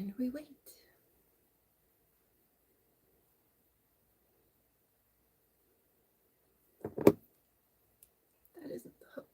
And we wait. That isn't the hook.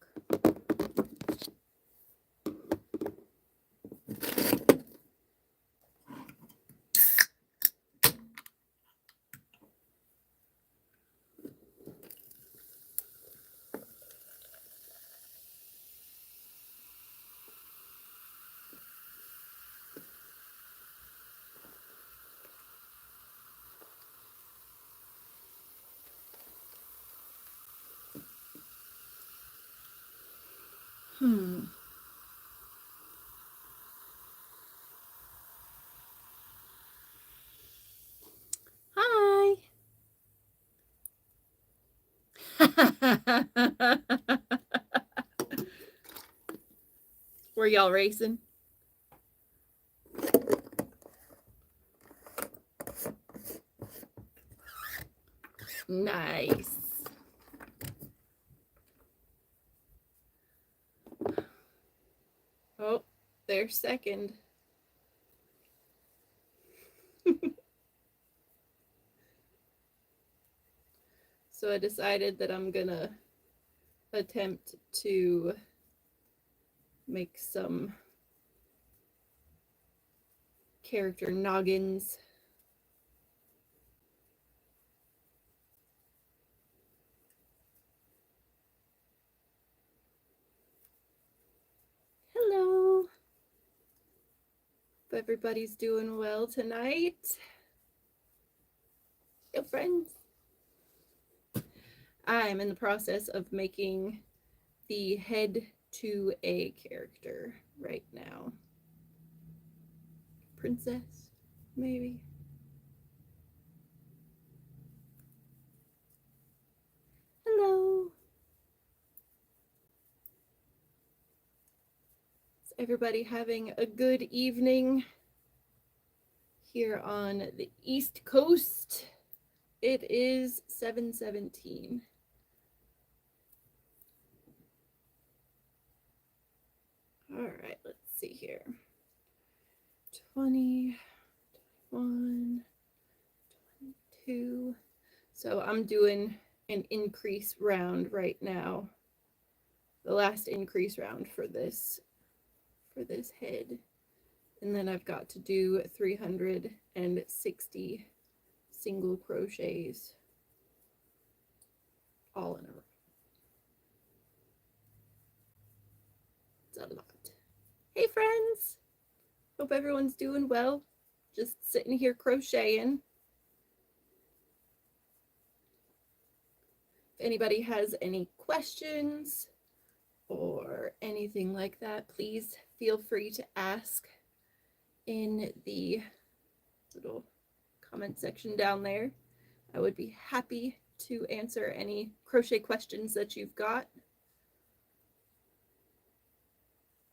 Hi. Were y'all racing? Nice. Oh, they're second. So I decided that I'm gonna attempt to make some character noggins. Hello. Hope everybody's doing well tonight. Yo, friends. I'm in the process of making the head to a character right now. Princess, maybe. Hello. Is everybody having a good evening here on the East Coast? It is 7:17. All right, let's see here. 20, 21, 22. So I'm doing an increase round right now. The last increase round for this head. And then I've got to do 360 single crochets all in a row. It's a lot. Hey friends! Hope everyone's doing well. Just sitting here crocheting. If anybody has any questions or anything like that, please feel free to ask in the little comment section down there. I would be happy to answer any crochet questions that you've got.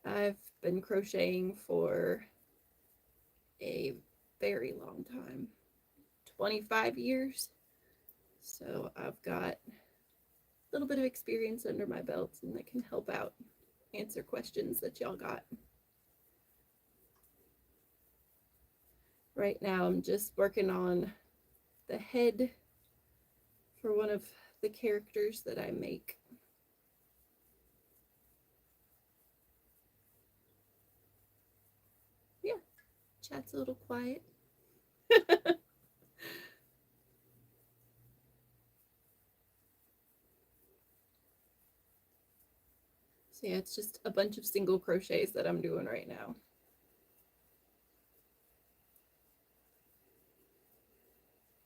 I've been crocheting for a very long time, 25 years. So I've got a little bit of experience under my belt, and that can help out answer questions that y'all got. Right now I'm just working on the head for one of the characters that I make. Yeah, chat's a little quiet. So yeah, it's just a bunch of single crochets that I'm doing right now.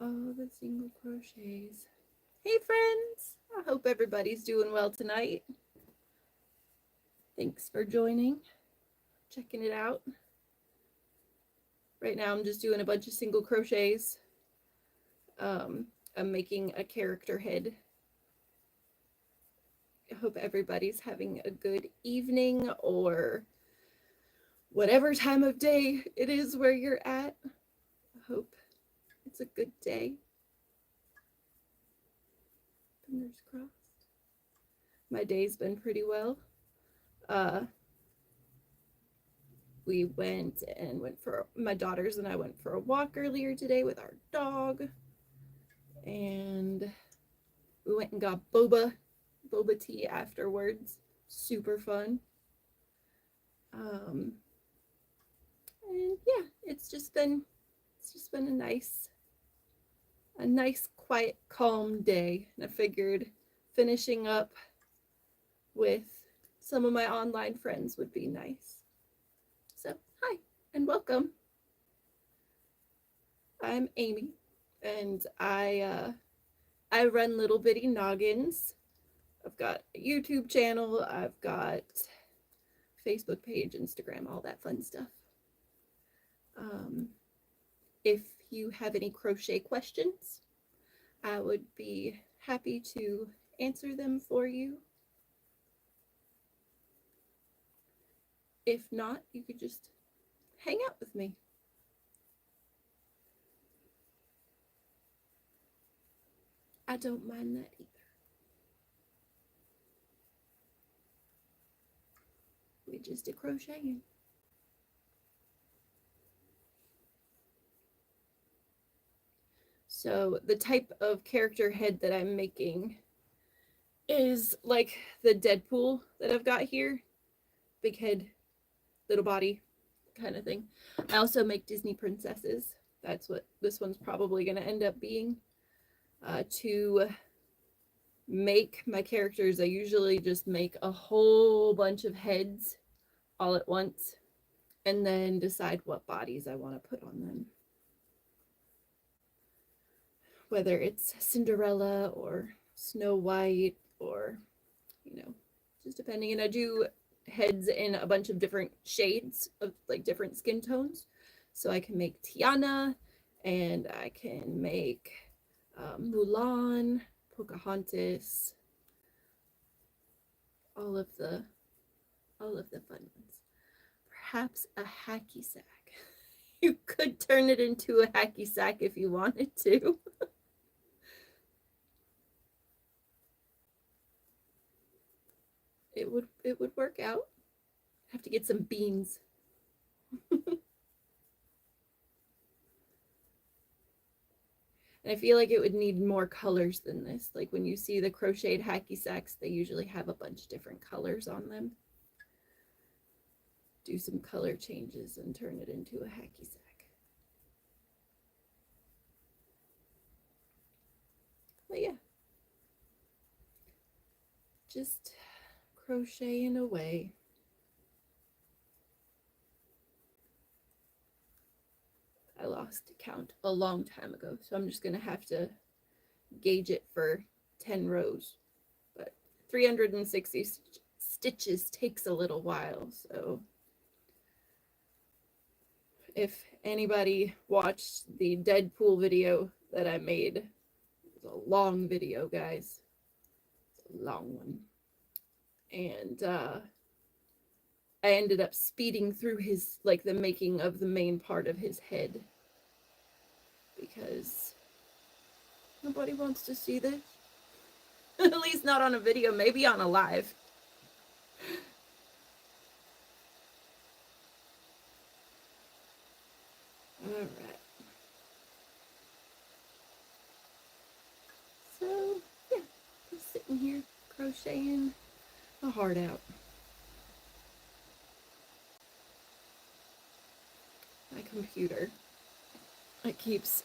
All the single crochets. Hey friends, I hope everybody's doing well tonight. Thanks for joining, checking it out. Right now I'm just doing a bunch of single crochets. I'm making a character head. I hope everybody's having a good evening or whatever time of day it is where you're at. I hope it's a good day. Fingers crossed. My day's been pretty well. We went for, my daughters and I went for a walk earlier today with our dog. And we went and got boba tea afterwards. Super fun. And yeah, it's just been a nice, quiet, calm day. And I figured finishing up with some of my online friends would be nice. So, hi and welcome. I'm Amy, and I run Little Bitty Noggins. I've got a YouTube channel, I've got Facebook page, Instagram, all that fun stuff. If you have any crochet questions, I would be happy to answer them for you. If not, you could just hang out with me. I don't mind that either. We just did crocheting. So the type of character head that I'm making is like the Deadpool that I've got here. Big head, little body kind of thing. I also make Disney princesses. That's what this one's probably going to end up being. To make my characters, I usually just make a whole bunch of heads all at once and then decide what bodies I want to put on them. Whether it's Cinderella or Snow White or, you know, just depending. And I do heads in a bunch of different shades of like different skin tones. So I can make Tiana and I can make Mulan, Pocahontas, all of the fun ones. Perhaps a hacky sack. You could turn it into a hacky sack if you wanted to. It would work out. Have to get some beans. And I feel like it would need more colors than this. Like when you see the crocheted hacky sacks, they usually have a bunch of different colors on them. Do some color changes and turn it into a hacky sack. But yeah, just crocheting away. I lost count a long time ago, so I'm just gonna have to gauge it for 10 rows. But 360 stitches takes a little while, so if anybody watched the Deadpool video that I made, it was a long video, guys. It's a long one. And I ended up speeding through his, like the making of the main part of his head because nobody wants to see this. At least not on a video, maybe on a live. All right. So, yeah, I'm sitting here crocheting my heart out. My computer, it's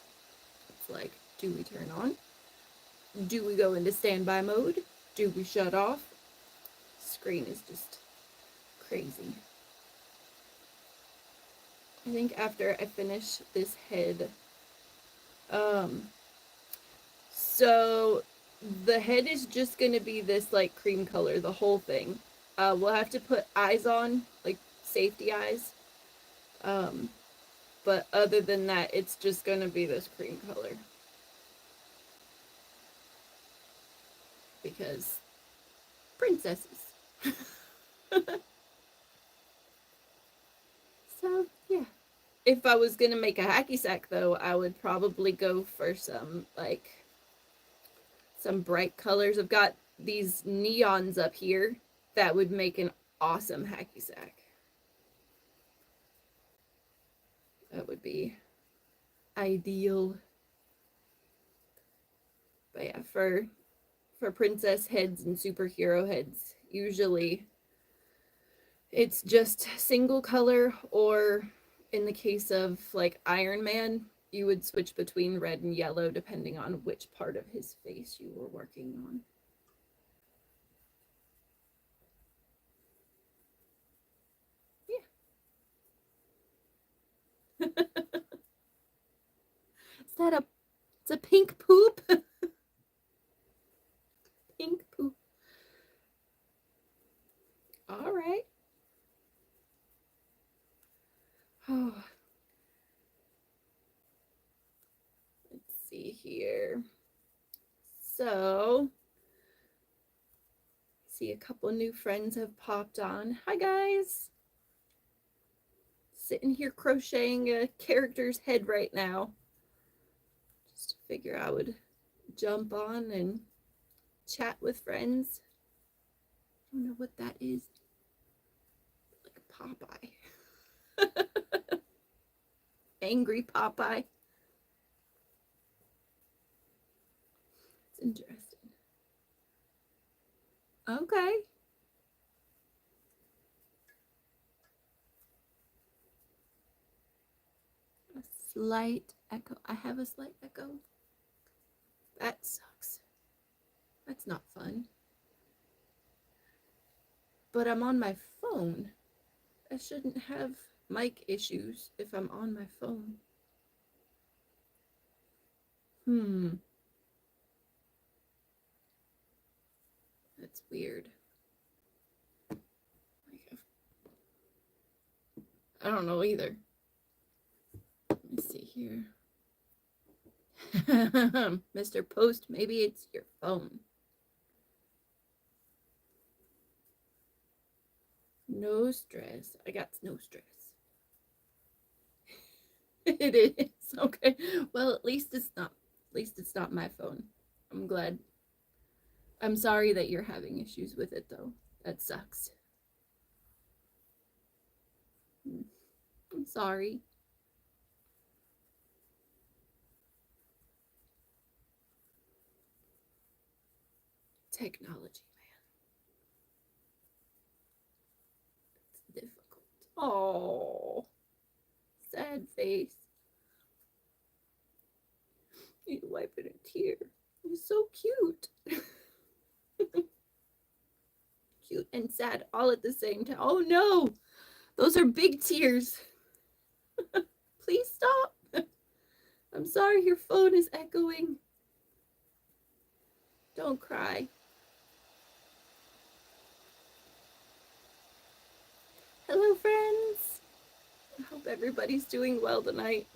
like, do we turn on? Do we go into standby mode? Do we shut off? Screen is just crazy. I think after I finish this head, so the head is just going to be this like cream color, the whole thing. We'll have to put eyes on, like safety eyes. But other than that, it's just going to be this cream color. Because princesses. So, yeah. If I was going to make a hacky sack, though, I would probably go for some, like, some bright colors. I've got these neons up here that would make an awesome hacky sack. That would be ideal. But yeah, for princess heads and superhero heads, usually it's just single color, or in the case of like Iron Man, you would switch between red and yellow depending on which part of his face you were working on. Yeah. Is that a, it's a pink poop? Pink poop. All right. Oh, let's see here. So, see a couple new friends have popped on. Hi guys. Sitting here crocheting a character's head right now. Just figure I would jump on and chat with friends. I don't know what that is. Like Popeye. Angry Popeye. It's interesting. Okay. A slight echo. I have a slight echo. That sucks. That's not fun. But I'm on my phone. I shouldn't have mic issues if I'm on my phone. That's weird. I don't know either. Let me see here. Mr. Post, maybe it's your phone. No stress. I got no stress. It is. Okay. Well, at least it's not my phone. I'm glad. I'm sorry that you're having issues with it though. That sucks. I'm sorry. Technology, man. It's difficult. Oh, sad face. He's wiping a tear. He's so cute. Cute and sad all at the same time. Oh no, those are big tears. Please stop. I'm sorry, your phone is echoing. Don't cry. Hello, friends. I hope everybody's doing well tonight.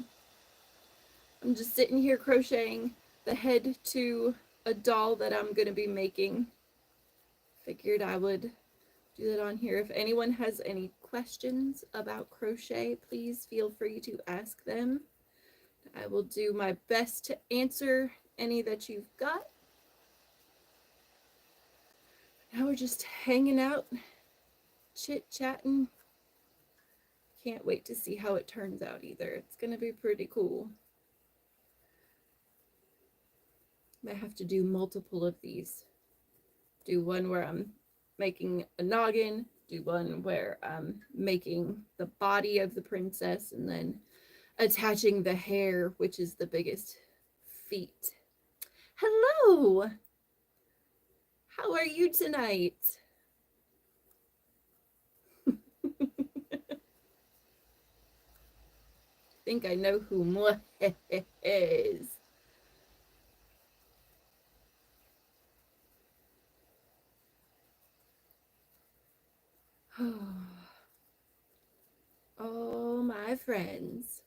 I'm just sitting here crocheting the head to a doll that I'm going to be making. Figured I would do that on here. If anyone has any questions about crochet, please feel free to ask them. I will do my best to answer any that you've got. Now we're just hanging out, chit-chatting. Can't wait to see how it turns out either. It's going to be pretty cool. Might have to do multiple of these. Do one where I'm making a noggin, do one where I'm making the body of the princess, and then attaching the hair, which is the biggest feat. Hello! How are you tonight? I think I know who Moi is. Oh, my friends.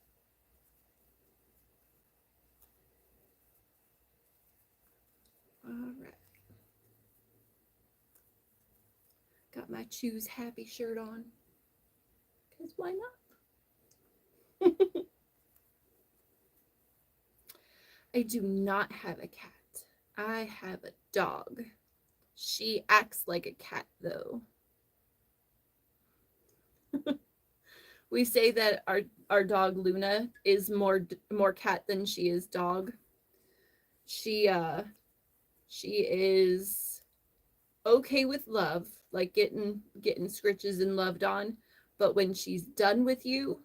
All right. Got my Choose Happy shirt on. Because why not? I do not have a cat. I have a dog. She acts like a cat, though. We say that our dog Luna is more cat than she is dog. She she is okay with love, like getting scritches and loved on, but when she's done with you,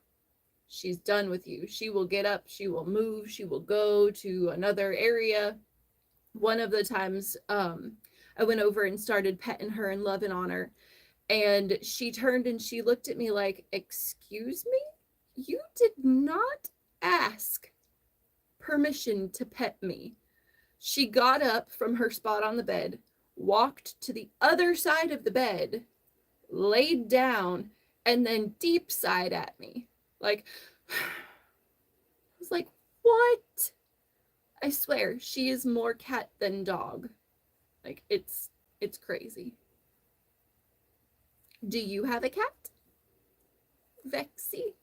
she's done with you. She will get up, she will move, she will go to another area. One of the times I went over and started petting her and loving on her, and she turned and she looked at me like, "Excuse me? You did not ask permission to pet me." She got up from her spot on the bed, walked to the other side of the bed, laid down, and then deep sighed at me. Like, I was like, "What?" I swear, she is more cat than dog. Like, it's crazy. Do you have a cat, Vexy?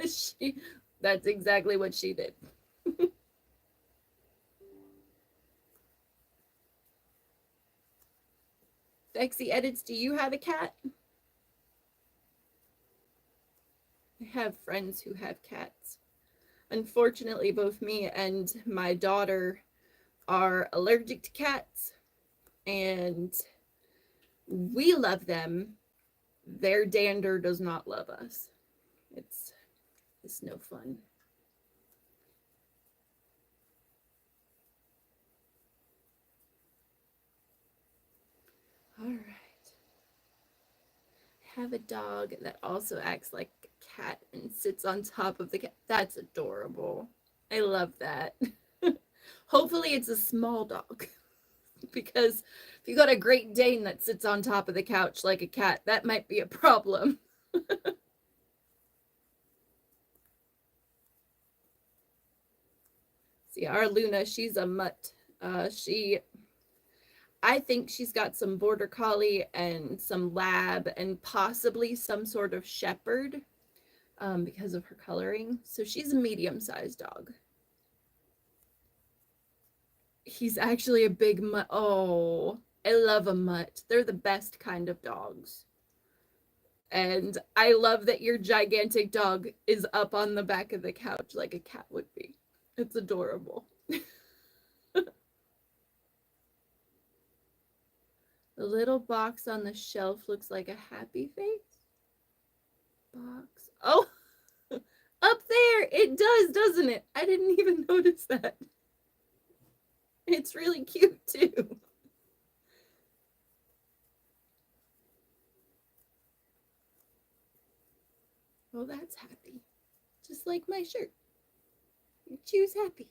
she That's exactly what she did. Vexy edits, do you have a cat? I have friends who have cats. Unfortunately, both me and my daughter are allergic to cats, and we love them. Their dander does not love us. It's no fun. All right. I have a dog that also acts like a cat and sits on top of the cat. That's adorable. I love that. Hopefully, it's a small dog. Because if you got a Great Dane that sits on top of the couch like a cat, that might be a problem. See, our Luna, she's a mutt. I think she's got some border collie and some lab and possibly some sort of shepherd, because of her coloring. So she's a medium-sized dog. He's actually a big mutt. Oh, I love a mutt. They're the best kind of dogs. And I love that your gigantic dog is up on the back of the couch like a cat would be. It's adorable. The little box on the shelf looks like a happy face. Box. Oh, up there. It does, doesn't it? I didn't even notice that. It's really cute too. Oh, that's happy. Just like my shirt. You choose happy.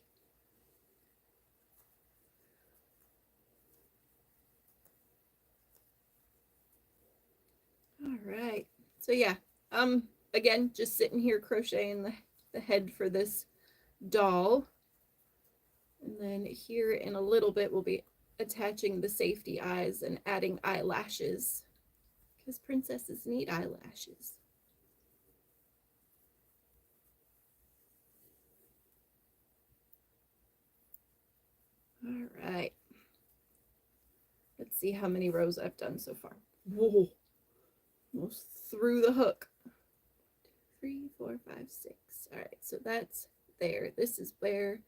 All right. So yeah, again, just sitting here crocheting the head for this doll. And then here in a little bit, we'll be attaching the safety eyes and adding eyelashes, because princesses need eyelashes. All right. Let's see how many rows I've done so far. Whoa, almost through the hook. 3, 4, 5, 6. All right, so that's there. This is where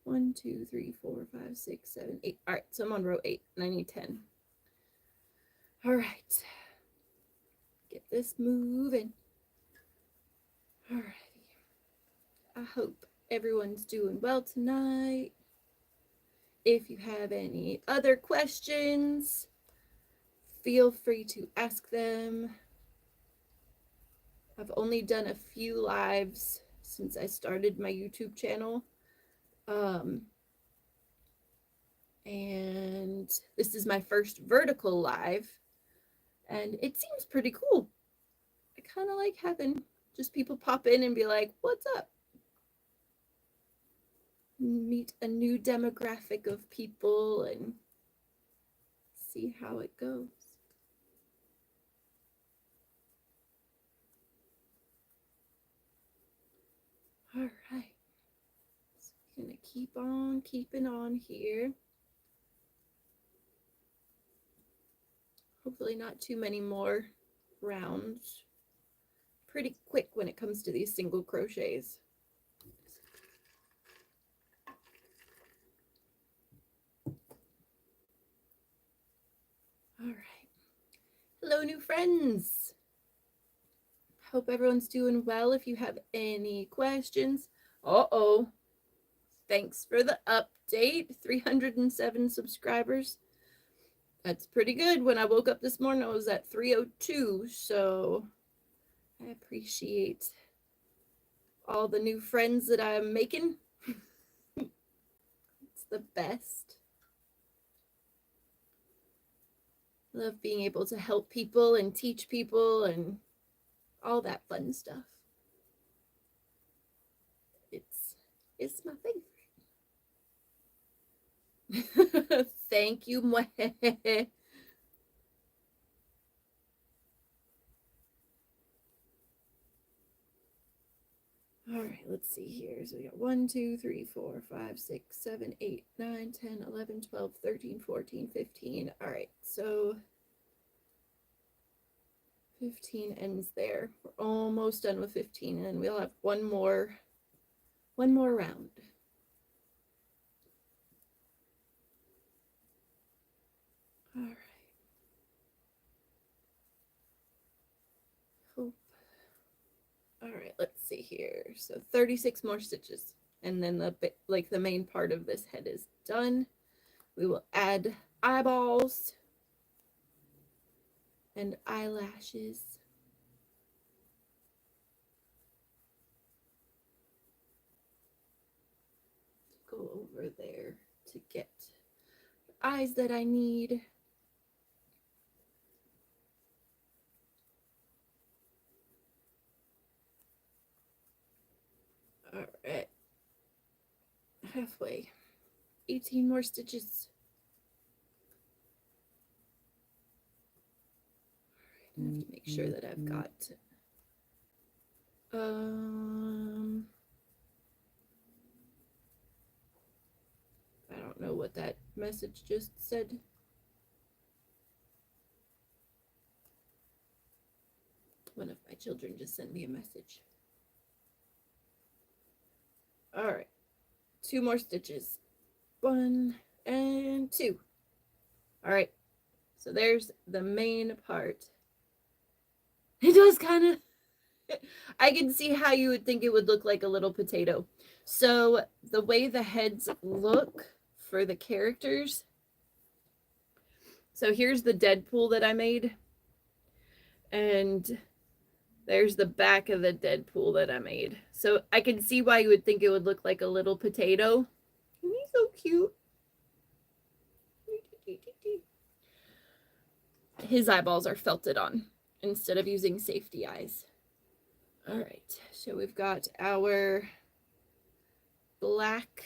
1, 2, 3, 4, 5, 6, 7, 8. All right, so I'm on row 8 and I need 10. All right, get this moving. All righty. I hope everyone's doing well tonight. If you have any other questions, feel free to ask them. I've only done a few lives since I started my YouTube channel. And this is my first vertical live, and it seems pretty cool. I kind of like having just people pop in and be like, "What's up?" Meet a new demographic of people and see how it goes. All right. So we're going to keep on keeping on here. Hopefully not too many more rounds pretty quick when it comes to these single crochets. All right. Hello, new friends. Hope everyone's doing well. If you have any questions, thanks for the update. 307 subscribers. That's pretty good. When I woke up this morning, I was at 302. So I appreciate all the new friends that I'm making. It's the best. Love being able to help people and teach people and all that fun stuff. It's my favorite. Thank you. All right, let's see here. So we got 1, 2, 3, 4, 5, 6, 7, 8, 9, 10, 11, 12, 13, 14, 15. All right, so 15 ends there. We're almost done with 15, and we'll have one more round. All right. Hope. All right, let's see here. So 36 more stitches, and then the main part of this head is done. We will add eyeballs and eyelashes. Go over there to get the eyes that I need. All right, halfway. 18 more stitches. All right, I have to make sure that I've got I don't know what that message just said. One of my children just sent me a message. All right, 2 more stitches. 1 and 2. All right, so there's the main part. It does kind of, I can see how you would think it would look like a little potato. So the way the heads look for the characters. So here's the Deadpool that I made. And there's the back of the Deadpool that I made. So I can see why you would think it would look like a little potato. And he's so cute. His eyeballs are felted on instead of using safety eyes. All right, so we've got our black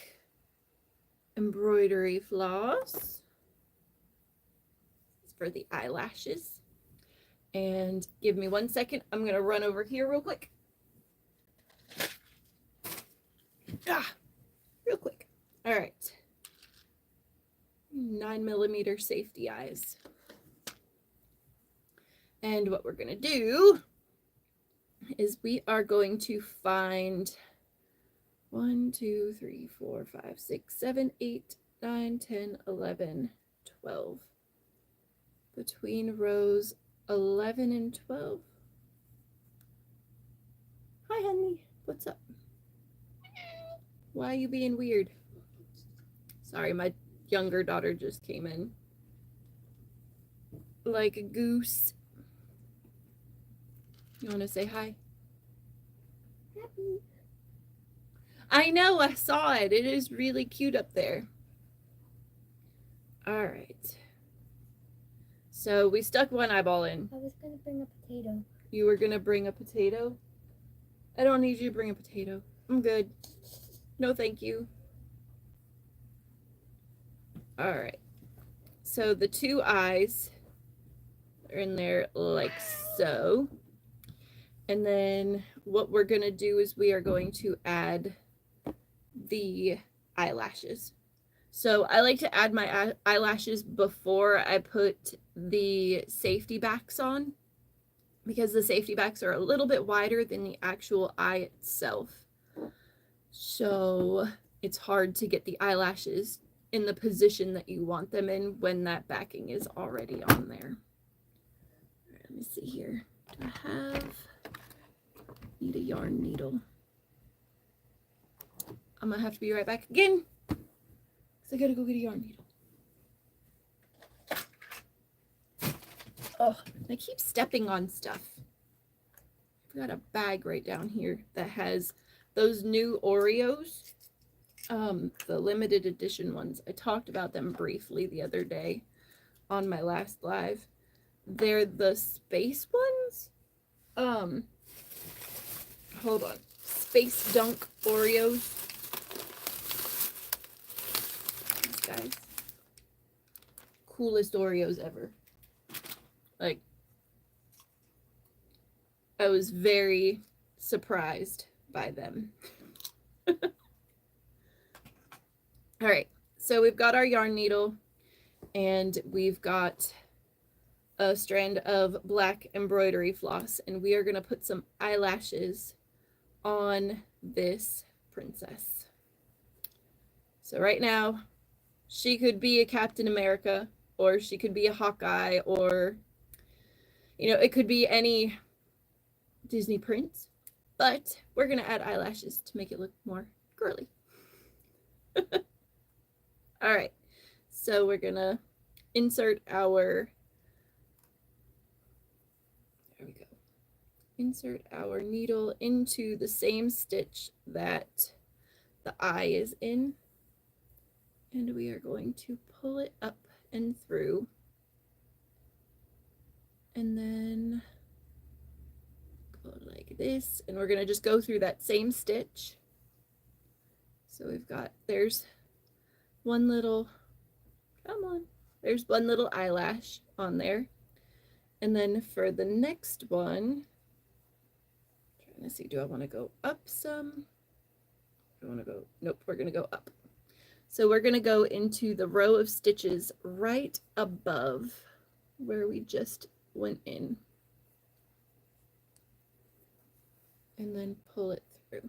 embroidery floss for the eyelashes. And give me 1 second. I'm going to run over here real quick. Real quick. All right. 9mm safety eyes. And what we're going to do is we are going to find 1, 2, 3, 4, 5, 6, 7, 8, 9, 10, 11, 12. Between rows 11 and 12. Hi, honey. What's up? Why are you being weird? Sorry, my younger daughter just came in. Like a goose. You want to say hi? Happy. I know, I saw it. It is really cute up there. All right. So we stuck one eyeball in. I was going to bring a potato. You were going to bring a potato? I don't need you to bring a potato. I'm good. No, thank you. All right. So the 2 eyes are in there like so. And then what we're going to do is we are going to add the eyelashes. So I like to add my eyelashes before I put the safety backs on. because the safety backs are a little bit wider than the actual eye itself. So it's hard to get the eyelashes in the position that you want them in when that backing is already on there. Let me see here. Do I need a yarn needle? I'm gonna have to be right back again because I gotta go get a yarn needle. Oh, I keep stepping on stuff. I've got a bag right down here that has those new Oreos, the limited edition ones. I talked about them briefly the other day on my last live. They're the space ones. Hold on. Space Dunk Oreos. These guys. Coolest Oreos ever. Like, I was very surprised by them. All right, so we've got our yarn needle and we've got a strand of black embroidery floss, and we are going to put some eyelashes on this princess. So right now, she could be a Captain America, or she could be a Hawkeye, or, you know, it could be any Disney prince, but we're going to add eyelashes to make it look more girly. All right, so we're going to insert our, there we go, insert our needle into the same stitch that the eye is in, and we are going to pull it up and through, and then go like this, and we're going to just go through that same stitch. So we've got, there's one little, come on, there's one little eyelash on there. And then for the next one, trying to see, do I want to go up some? I want to go, nope, we're going to go up. So we're going to go into the row of stitches right above where we just went in, and then pull it through.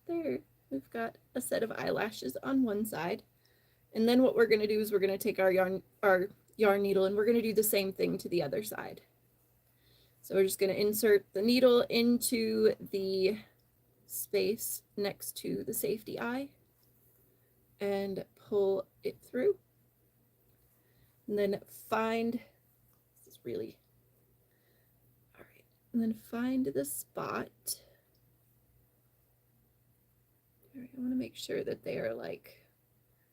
So there, we've got a set of eyelashes on one side. And then what we're going to do is we're going to take our yarn needle, and we're going to do the same thing to the other side. So we're just going to insert the needle into the space next to the safety eye and pull it through. And then find, this is really, all right, and then find the spot. All right, I want to make sure that they are like,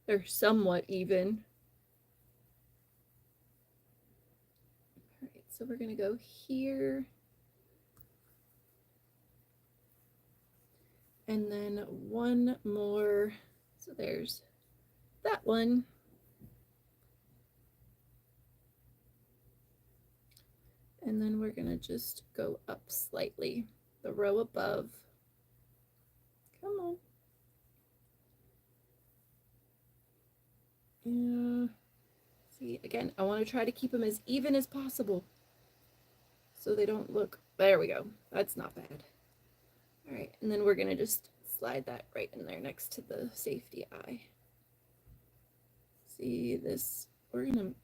they're somewhat even. All right, so we're going to go here. And then one more. So there's that one. And then we're going to just go up slightly, the row above. Come on. Yeah. See, again, I want to try to keep them as even as possible so they don't look, there we go. That's not bad. All right, and then we're going to just slide that right in there next to the safety eye. See this, we're going to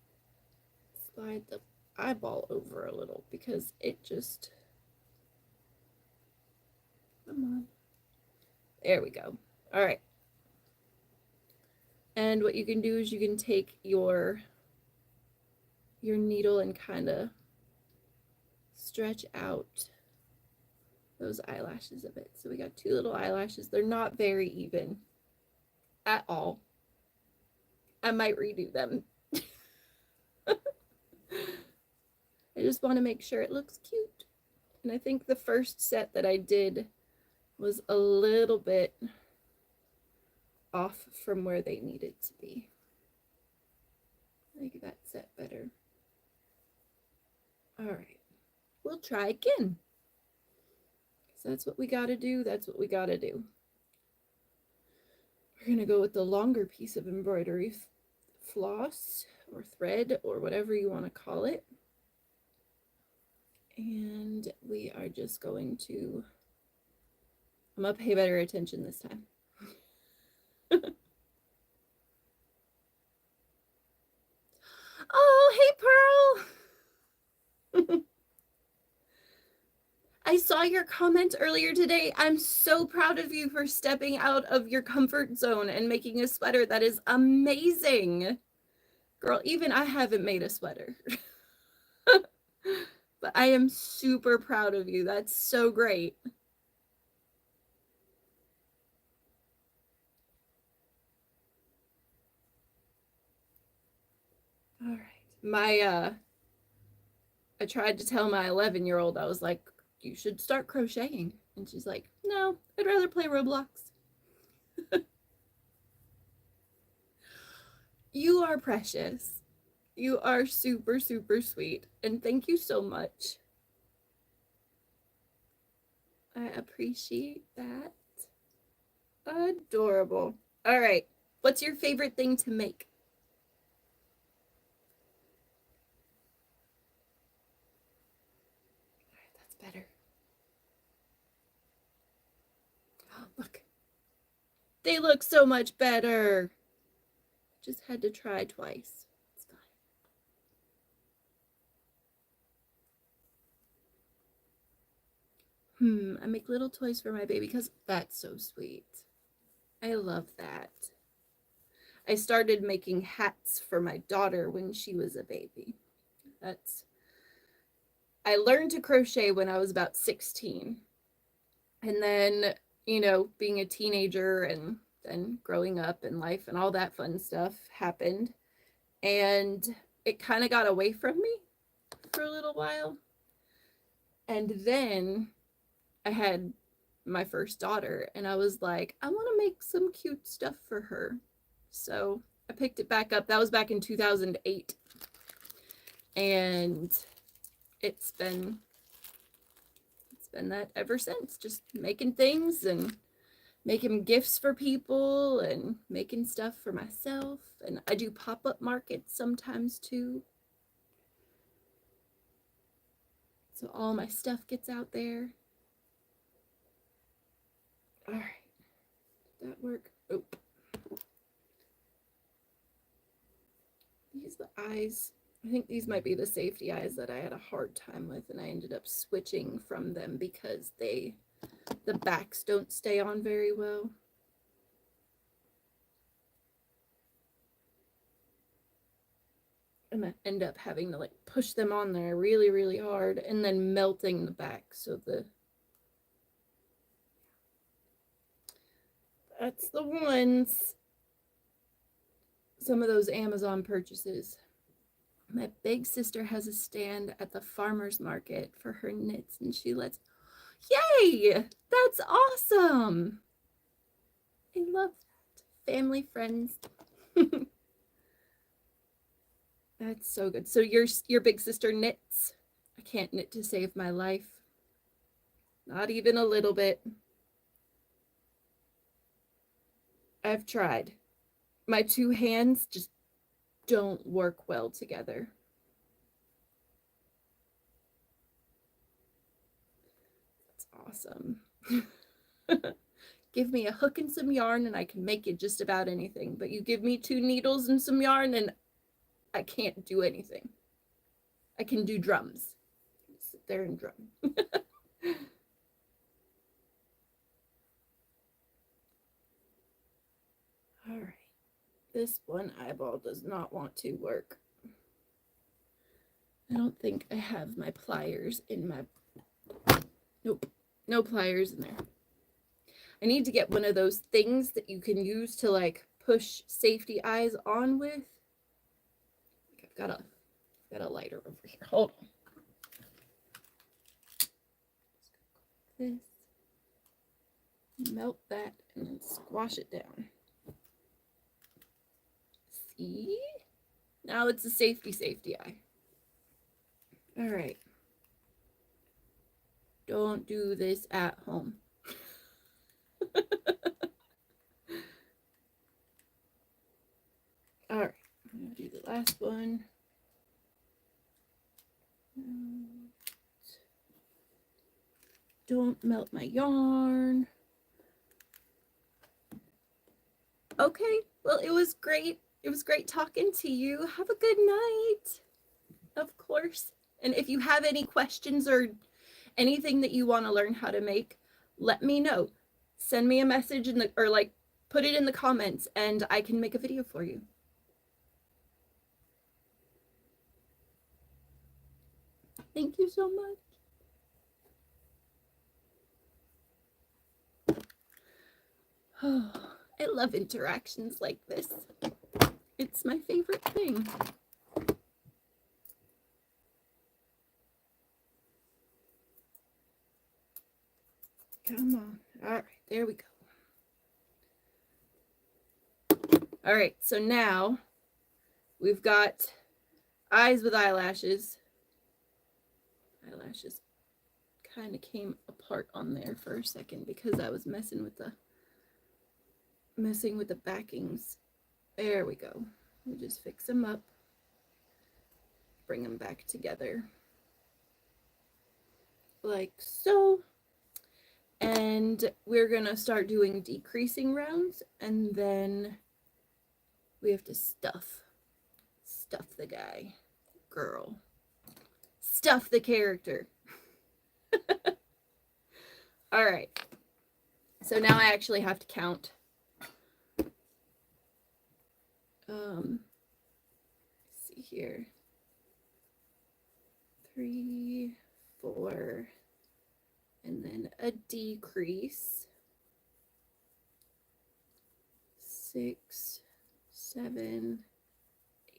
slide the eyeball over a little because it just, come on. There we go. All right. And what you can do is you can take your needle and kind of stretch out those eyelashes a bit. So we got two little eyelashes. They're not very even at all. I might redo them. I just want to make sure it looks cute. And I think the first set that I did was a little bit off from where they needed to be. Make that set better. All right, we'll try again. So that's what we got to do. That's what we got to do. We're going to go with the longer piece of embroidery floss or thread or whatever you want to call it. And we are just going to, I'm gonna pay better attention this time. Oh, hey, Pearl. I saw your comment earlier today. I'm so proud of you for stepping out of your comfort zone and making a sweater. That is amazing. Girl, even I haven't made a sweater. But I am super proud of you. That's so great. All right. I tried to tell my 11-year-old, I was like, you should start crocheting. And she's like, no, I'd rather play Roblox. You are precious. You are super, super sweet. And thank you so much. I appreciate that. Adorable. All right. What's your favorite thing to make? All right, that's better. Oh, look. They look so much better. Just had to try twice. It's fine. I make little toys for my baby because that's so sweet. I love that. I started making hats for my daughter when she was a baby. I learned to crochet when I was about 16. And then, being a teenager and then growing up in life and all that fun stuff happened. And it kind of got away from me for a little while. And then I had my first daughter and I was like, I want to make some cute stuff for her. So I picked it back up. That was back in 2008. And it's been that ever since, just making things and making gifts for people and making stuff for myself. And I do pop-up markets sometimes too. So all my stuff gets out there. All right. Did that work? Oh. These are the eyes. I think these might be the safety eyes that I had a hard time with, and I ended up switching from them because the backs don't stay on very well. And I end up having to like push them on there really, really hard and then melting the back. So that's the ones. Some of those Amazon purchases. My big sister has a stand at the farmer's market for her knits, and she lets, yay, that's awesome. I love that. Family, friends. That's so good. So your big sister knits? I can't knit to save my life. Not even a little bit. I've tried. My two hands just don't work well together. That's awesome. Give me a hook and some yarn and I can make it just about anything. But you give me 2 needles and some yarn and I can't do anything. I can do drums. Sit there and drum. All right. This one eyeball does not want to work. I don't think I have my pliers in my... Nope. No pliers in there. I need to get one of those things that you can use to like push safety eyes on with. I've got a lighter over here. Hold on. This. Melt that and then squash it down. See? Now it's a safety eye. All right. Don't do this at home. All right. I'm going to do the last one. Don't melt my yarn. Okay, well, it was great. It was great talking to you. Have a good night, of course. And if you have any questions or anything that you want to learn how to make, let me know. Send me a message in the, or like put it in the comments and I can make a video for you. Thank you so much. Oh, I love interactions like this. It's my favorite thing. Come on. All right, there we go. All right, so now we've got eyes with eyelashes. Eyelashes kind of came apart on there for a second because I was messing with the backings. There we go. We just fix them up, bring them back together like so. And we're gonna start doing decreasing rounds, and then we have to stuff the guy, girl, stuff the character. All right, so now I actually have to count. Let's see here, 3, 4, and then a decrease, 6, 7,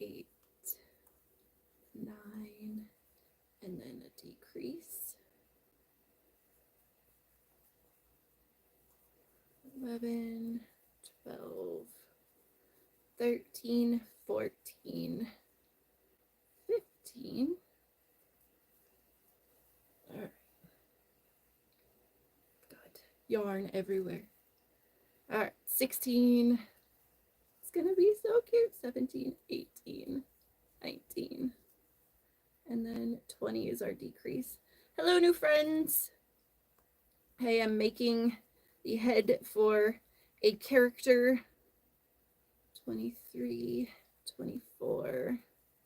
8, 9, and then a decrease, 11, 12, 13, 14, 15. All right. Got yarn everywhere. All right, 16. It's gonna be so cute. 17, 18, 19. And then 20 is our decrease. Hello, new friends. Hey, I'm making the head for a character. 23, 24,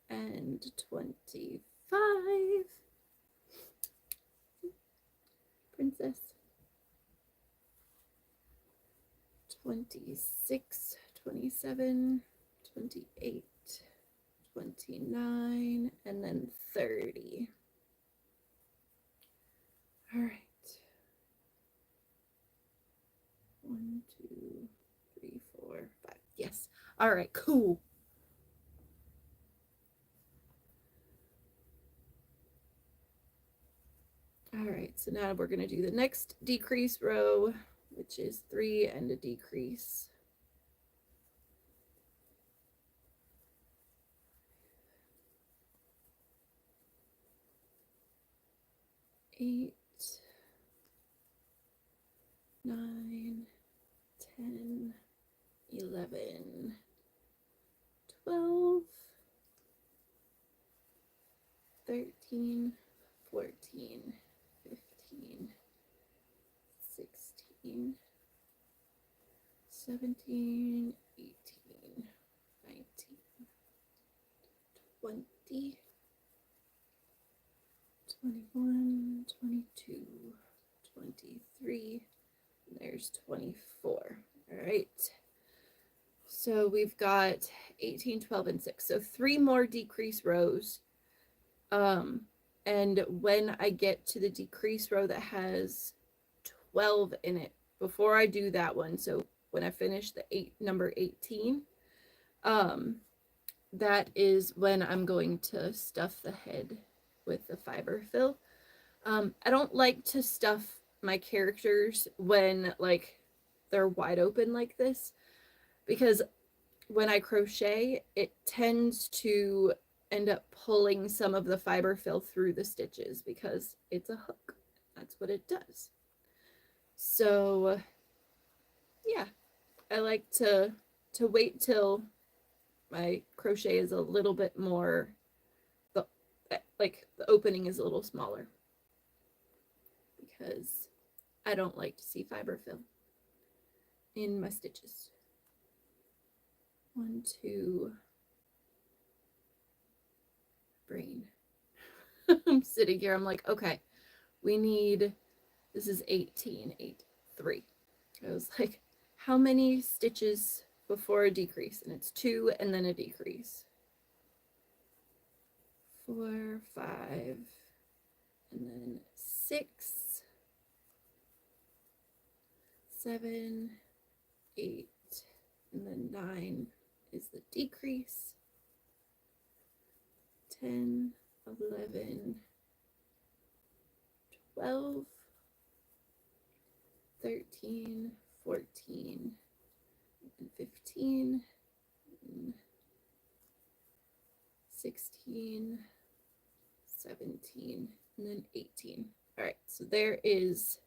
and 25. Princess. 26, 27, 28, 29, and then 30. All right. 1, 2, 3, 4, 5. Yes. All right, cool. All right, so now we're going to do the next decrease row, which is 3 and a decrease. 8, 9, 10, 11, 12, 13, 14, 15, 16, 17, 18, 19, 20, 21, 22, 23, and there's 24. All right. So we've got 18, 12, and 6. So 3 more decrease rows. And when I get to the decrease row that has 12 in it, before I do that one, so when I finish the number 18, that is when I'm going to stuff the head with the fiber fill. I don't like to stuff my characters when like they're wide open like this, because when I crochet, it tends to end up pulling some of the fiber fill through the stitches because it's a hook. That's what it does. So yeah, I like to wait till my crochet is a little bit more, like the opening is a little smaller, because I don't like to see fiber fill in my stitches. 1, 2, brain. I'm sitting here, I'm like, okay, we need, this is 18, 8, 3. I was like, how many stitches before a decrease? And it's 2 and then a decrease. 4, 5, and then 6, 7, 8, and then 9 is the decrease. 10, 11, 12, 13, 14, and 15, and 16, 17, and then 18. All right, so there is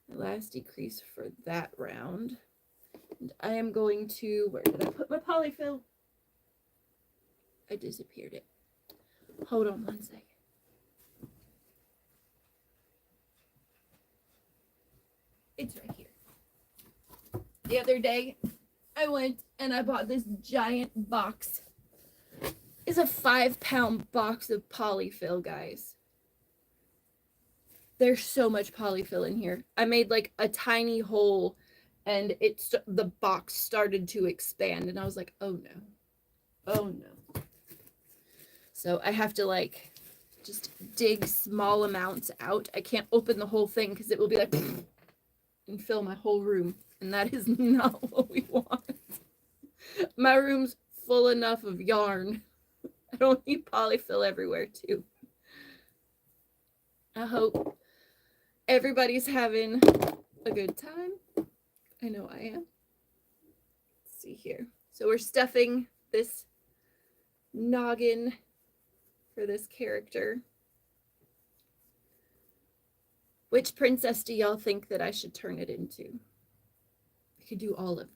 my last decrease for that round. And I am going to, where did I put my polyfill? I disappeared it. Hold on one second. It's right here. The other day, I went and I bought this giant box. It's a 5-pound box of polyfill, guys. There's so much polyfill in here. I made like a tiny hole and the box started to expand and I was like, oh no. Oh no. So I have to like just dig small amounts out. I can't open the whole thing because it will be like and fill my whole room. And that is not what we want. My room's full enough of yarn. I don't need polyfill everywhere too. I hope everybody's having a good time. I know I am. Let's see here. So we're stuffing this noggin for this character. Which princess do y'all think that I should turn it into? I could do all of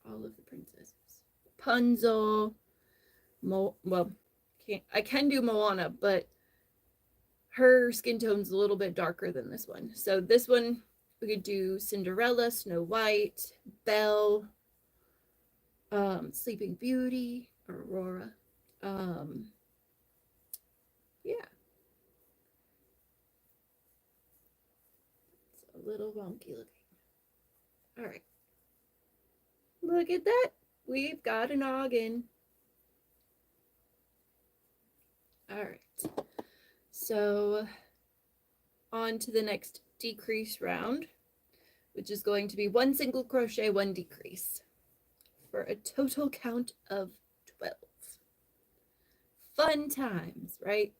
the princesses. Rapunzel, I can do Moana, but her skin tone's a little bit darker than this one. So this one, we could do Cinderella, Snow White, Belle, Sleeping Beauty, Aurora. Yeah. It's a little wonky looking. All right. Look at that. We've got a noggin. All right. So on to the next decrease round, which is going to be 1 single crochet, 1 decrease for a total count of 12. Fun times, right?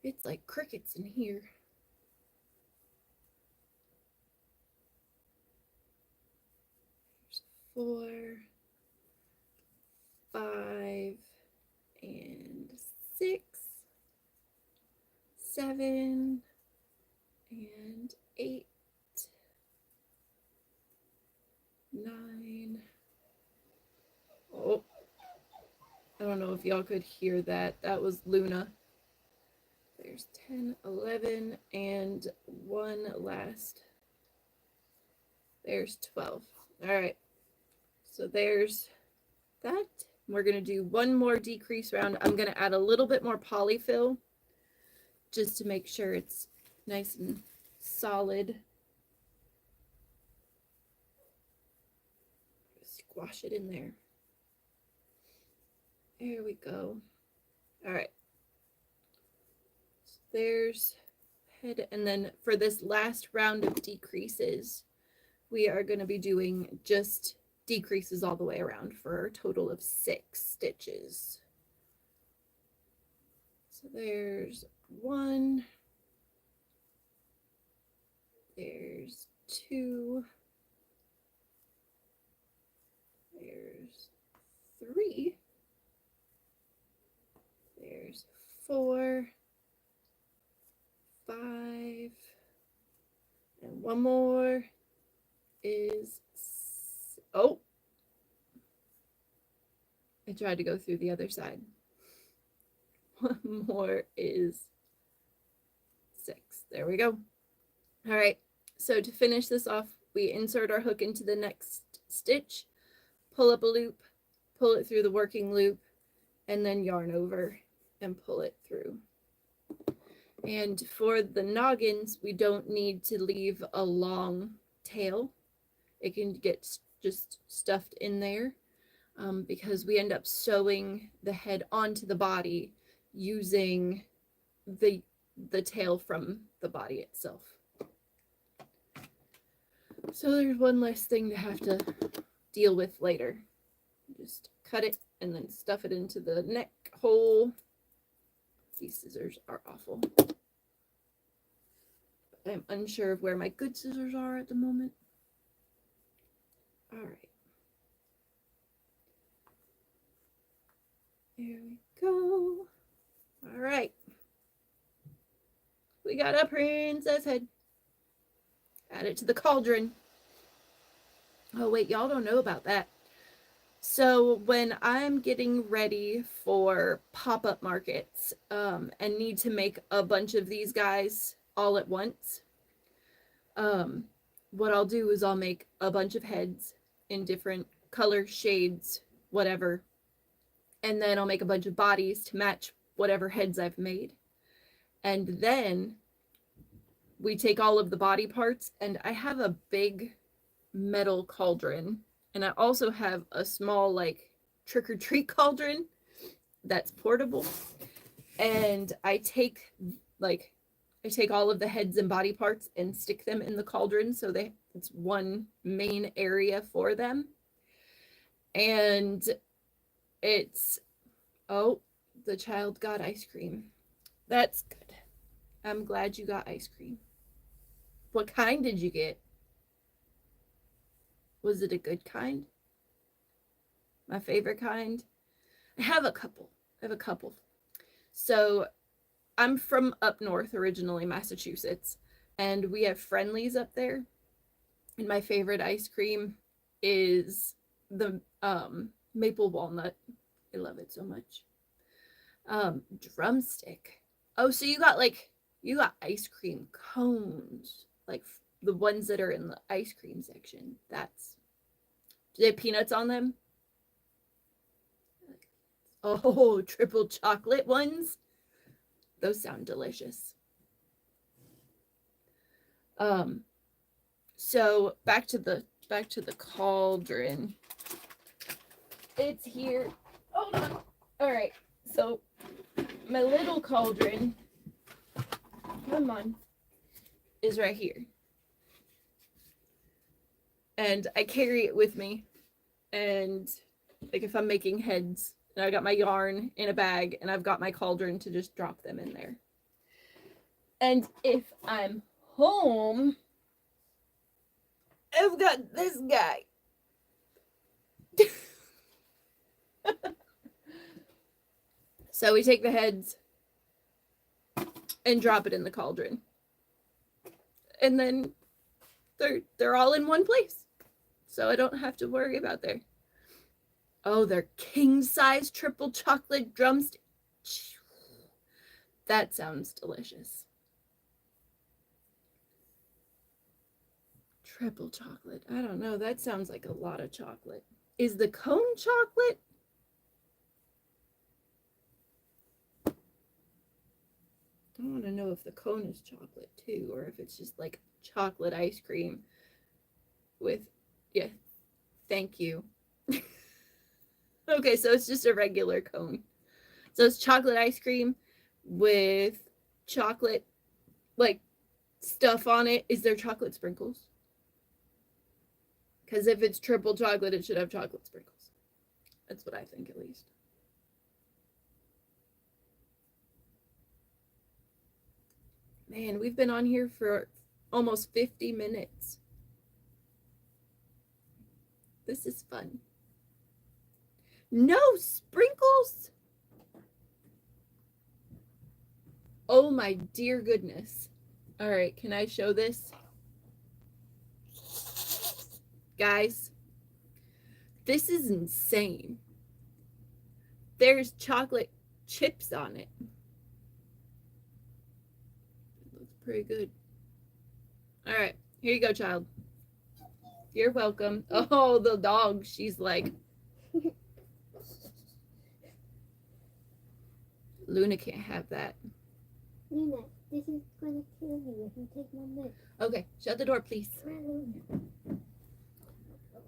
It's like crickets in here. There's 4, 5, and 6, 7, and 8, 9. Oh, I don't know if y'all could hear that. That was Luna. There's 10, 11, and 1 last. There's 12. All right. So there's that. We're going to do 1 more decrease round. I'm going to add a little bit more polyfill just to make sure it's nice and solid. Squash it in there. There we go. All right. So there's head. And then for this last round of decreases, we are going to be doing just decreases all the way around for a total of 6 stitches. So there's 1, there's 2, there's 3, there's 4, 5, and 1 more is, oh, I tried to go through the other side. One more is 6. There we go. All right, so to finish this off, we insert our hook into the next stitch, pull up a loop, pull it through the working loop, and then yarn over and pull it through. And for the noggins, we don't need to leave a long tail. It can get just stuffed in there because we end up sewing the head onto the body using the tail from the body itself. So there's one less thing to have to deal with later. Just cut it and then stuff it into the neck hole. These scissors are awful. I'm unsure of where my good scissors are at the moment. All right. There we go. All right. We got a princess head. Add it to the cauldron. Oh, wait, y'all don't know about that. So when I'm getting ready for pop-up markets and need to make a bunch of these guys all at once, what I'll do is I'll make a bunch of heads in different color shades, whatever, and then I'll make a bunch of bodies to match whatever heads I've made. And then we take all of the body parts, and I have a big metal cauldron, and I also have a small like trick-or-treat cauldron that's portable, and I take all of the heads and body parts and stick them in the cauldron so it's one main area for them. And it's, oh, the child got ice cream. That's good. I'm glad you got ice cream. What kind did you get? Was it a good kind? My favorite kind? I have a couple. So I'm from up north originally, Massachusetts, and we have Friendlies up there. And my favorite ice cream is the maple walnut. I love it so much. Drumstick. Oh, so you got ice cream cones, like the ones that are in the ice cream section. Do they have peanuts on them? Oh, triple chocolate ones. Those sound delicious. So back to the cauldron. It's here. Hold on. All right. So my little cauldron, come on, is right here. And I carry it with me. And like if I'm making heads, and I got my yarn in a bag, and I've got my cauldron to just drop them in there. And if I'm home, I've got this guy. So we take the heads and drop it in the cauldron. And then they're all in one place. So I don't have to worry about there. Oh, they're king-size triple chocolate drumsticks. That sounds delicious. Triple chocolate. I don't know. That sounds like a lot of chocolate. Is the cone chocolate? I want to know if the cone is chocolate too, or if it's just like chocolate ice cream with, yeah, thank you. Okay, so it's just a regular cone. So it's chocolate ice cream with chocolate, like, stuff on it. Is there chocolate sprinkles? Because if it's triple chocolate, it should have chocolate sprinkles. That's what I think, at least. Man, we've been on here for almost 50 minutes. This is fun. No sprinkles? Oh my dear goodness. All right, can I show this? Guys, this is insane. there's chocolate chips on it. It looks pretty good. All right, here you go, child. You're welcome. Oh, the dog. She's like, Luna can't have that. Luna, this is gonna kill you if you take one bit. Okay, shut the door, please.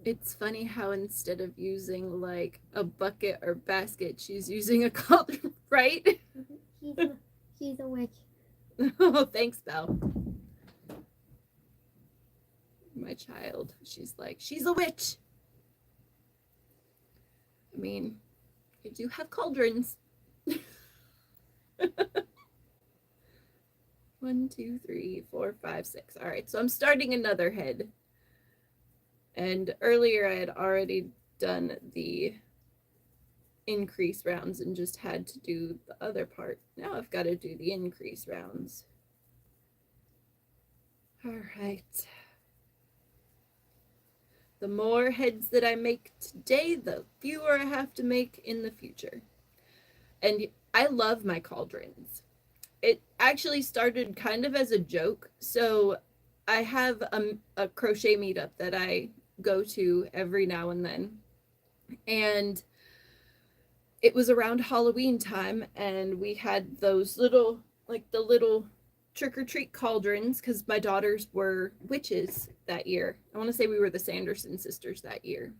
It's funny how instead of using like a bucket or basket, she's using a cauldron, right? She's a witch. Oh, thanks, Belle. My child, she's like, she's a witch. I mean, I do have cauldrons. 1, 2, 3, 4, 5, 6. All right, so I'm starting another head. And earlier I had already done the increase rounds and just had to do the other part. Now I've got to do the increase rounds. All right. The more heads that I make today, the fewer I have to make in the future. And I love my cauldrons. It actually started kind of as a joke. So I have a crochet meetup that I go to every now and then. And it was around Halloween time, and we had those little, like the little trick-or-treat cauldrons, because my daughters were witches that year. I want to say we were the Sanderson sisters that year.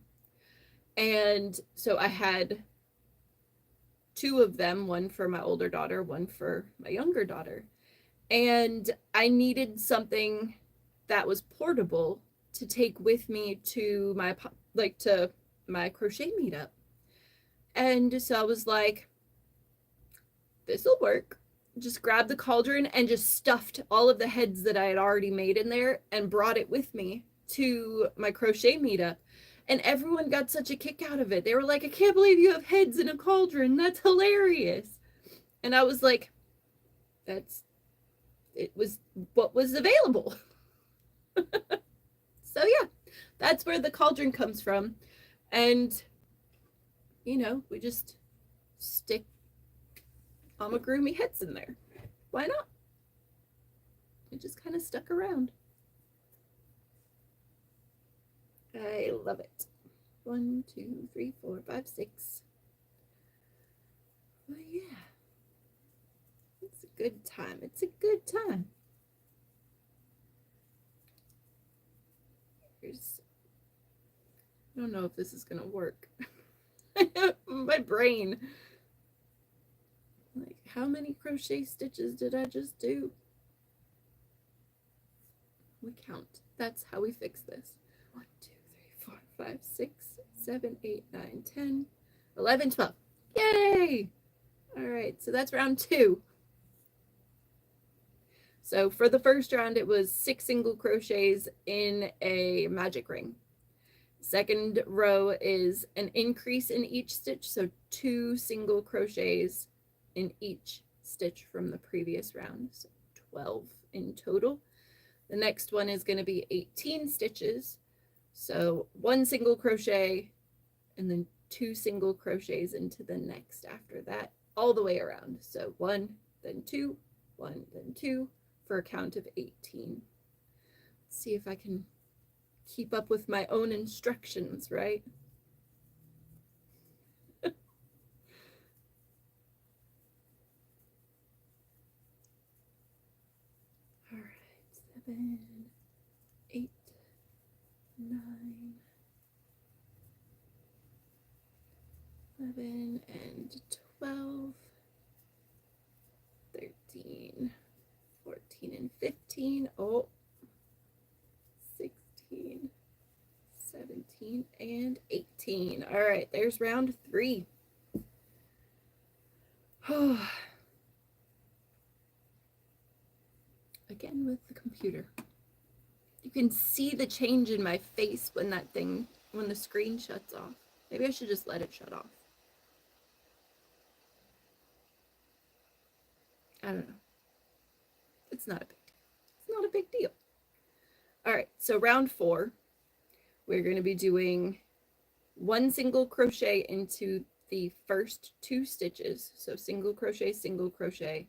And so I had 2 of them, one for my older daughter, one for my younger daughter. And I needed something that was portable to take with me to my crochet meetup. And so I was like, this'll work. Just grabbed the cauldron and just stuffed all of the heads that I had already made in there and brought it with me to my crochet meetup. And everyone got such a kick out of it. They were like, I can't believe you have heads in a cauldron. That's hilarious. And I was like, it was what was available. So yeah, that's where the cauldron comes from. And, you know, we just stick amigurumi heads in there. Why not? It just kind of stuck around. I love it. 1, 2, 3, 4, 5, 6. Well, yeah. It's a good time. It's a good time. Here's, I don't know if this is going to work. My brain. Like, how many crochet stitches did I just do? We count. That's how we fix this. 1, 2, 3, 4, 5, 6, 7, 8, 9, 10, 11, 12. Yay! All right, so that's round 2. So for the first round, it was 6 single crochets in a magic ring. Second row is an increase in each stitch, so 2 single crochets in each stitch from the previous round, so 12 in total. The next one is going to be 18 stitches, so 1 single crochet and then 2 single crochets into the next after that, all the way around. So 1, then 2, 1, then 2, for a count of 18. Let's see if I can keep up with my own instructions, right? All right, 7, 8, 9, 11, and 12, 13, 14, and 15. Oh, 16, 17, and 18. All right, there's round 3. Again with the computer. You can see the change in my face when when the screen shuts off. Maybe I should just let it shut off. I don't know. It's not a big deal. It's not a big deal. All right, so round 4, we're going to be doing 1 single crochet into the first 2 stitches, so single crochet,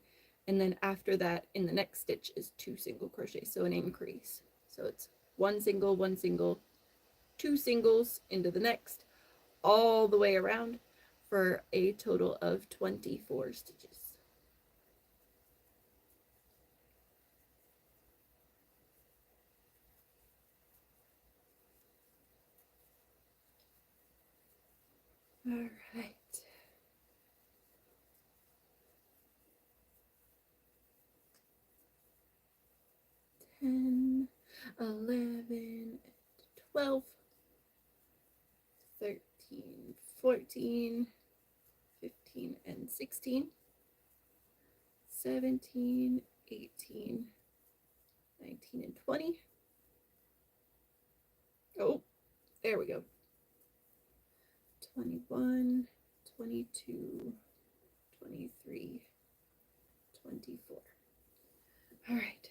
and then after that in the next stitch is 2 single crochets, so an increase. So it's 1 single, 2 singles into the next, all the way around for a total of 24 stitches. All right. 10, 11, 12, 13, 14, 15, and 16, 17, 18, 19, and 20. Oh, there we go. 21, 22, 23, 24. All right.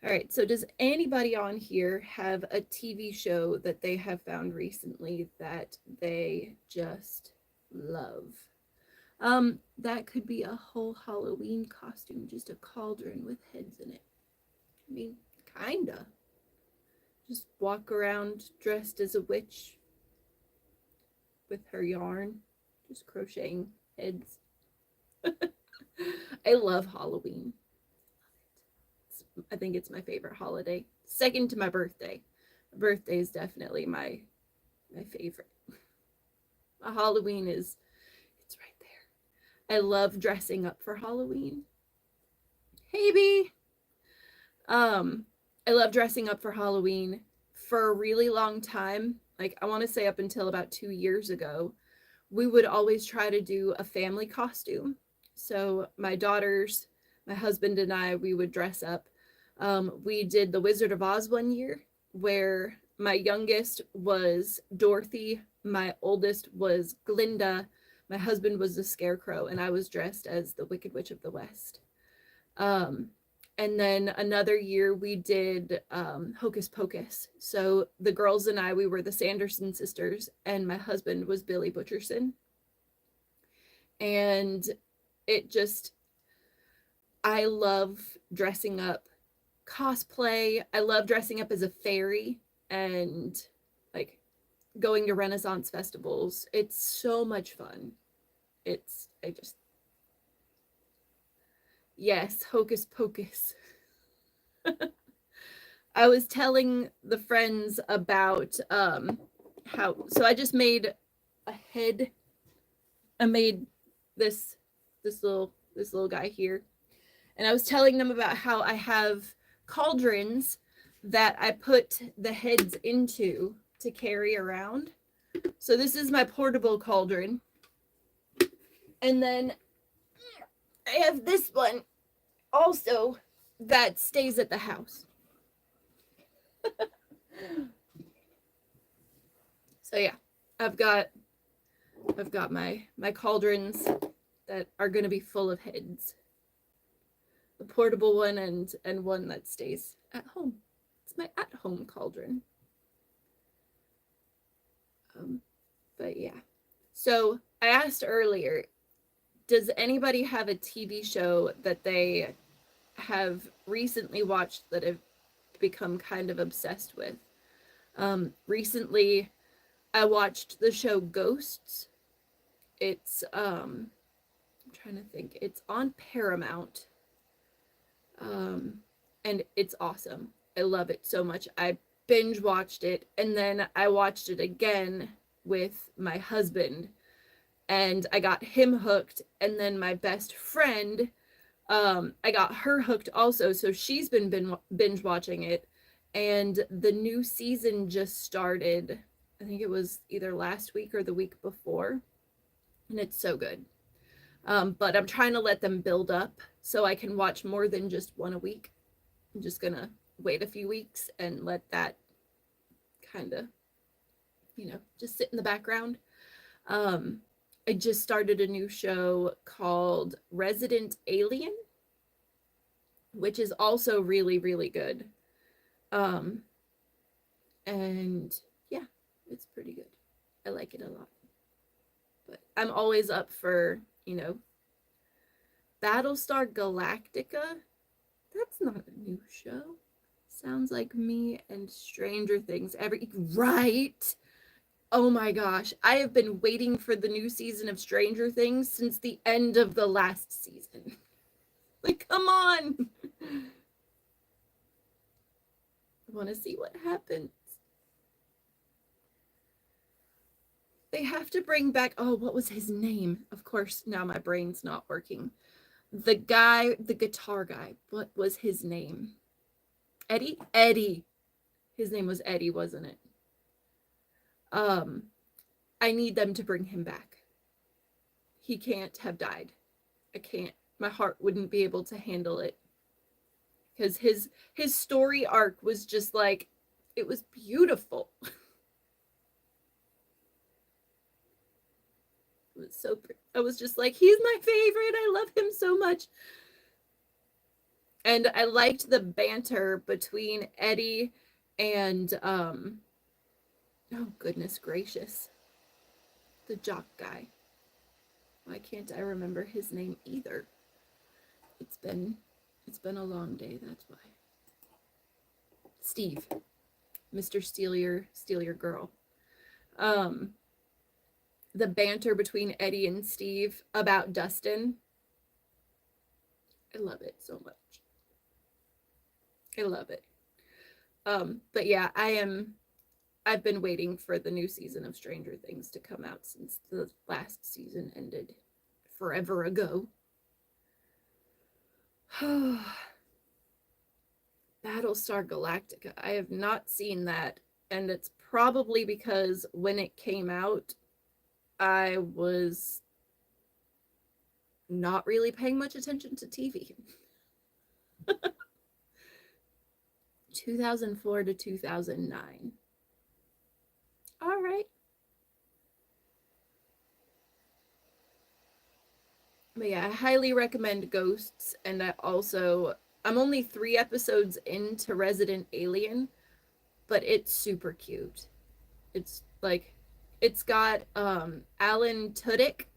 All right, so does anybody on here have a TV show that they have found recently that they just love? That could be a whole Halloween costume, just a cauldron with heads in it. I mean, kinda. Just walk around dressed as a witch with her yarn, just crocheting heads. I love Halloween. I think it's my favorite holiday, second to my birthday. My birthday is definitely my favorite. My Halloween it's right there. I love dressing up for Halloween. Hey B. I love dressing up for Halloween for a really long time. Like I want to say up until about 2 years ago, we would always try to do a family costume. So my daughters, my husband and I, we would dress up. We did the Wizard of Oz one year where my youngest was Dorothy, my oldest was Glinda, my husband was the Scarecrow, and I was dressed as the Wicked Witch of the West. And then another year we did Hocus Pocus. So the girls and I, we were the Sanderson sisters, and my husband was Billy Butcherson. And I love dressing up. Cosplay. I love dressing up as a fairy and like going to Renaissance festivals. It's so much fun. Yes, Hocus Pocus. I was telling the friends about so I just made a head. I made this little guy here. And I was telling them about how I have cauldrons that I put the heads into to carry around. So this is my portable cauldron. And then I have this one also that stays at the house. So yeah, I've got my cauldrons that are going to be full of heads. The portable one and one that stays at home. It's my at-home cauldron. But yeah. So I asked earlier, does anybody have a TV show that they have recently watched that have become kind of obsessed with? Recently, I watched the show Ghosts. It's I'm trying to think. It's on Paramount. And it's awesome. I love it so much. I binge watched it, and then I watched it again with my husband, and I got him hooked, and then my best friend, I got her hooked also, so she's been binge watching it, and the new season just started. I think it was either last week or the week before, and it's so good. But I'm trying to let them build up so I can watch more than just one a week. I'm just gonna wait a few weeks and let that kind of, just sit in the background. I just started a new show called Resident Alien, which is also really, really good. And yeah, it's pretty good. I like it a lot. I'm always up for, Battlestar Galactica. That's not a new show. Sounds like me and Stranger Things. Right. Oh my gosh. I have been waiting for the new season of Stranger Things since the end of the last season. Like, come on. I want to see what happens. They have to bring back, oh, what was his name? Of course, now my brain's not working. The guitar guy. What was his name? Eddie? Eddie. His name was Eddie, wasn't it? I need them to bring him back. He can't have died. I can't. My heart wouldn't be able to handle it. Because his story arc was just like, it was beautiful. It was so pretty. I was just like, he's my favorite. I love him so much. And I liked the banter between Eddie and oh goodness gracious, the jock guy. Why can't I remember his name either? It's been a long day, that's why. Steve. Mr. Steal Your Girl. The banter between Eddie and Steve about Dustin. I love it so much. I love it. But yeah, I've been waiting for the new season of Stranger Things to come out since the last season ended forever ago. Battlestar Galactica. I have not seen that, and it's probably because when it came out, I was not really paying much attention to TV. 2004 to 2009. All right. But yeah, I highly recommend Ghosts, and I'm only 3 episodes into Resident Alien, but it's super cute. It's like, it's got Alan Tudyk,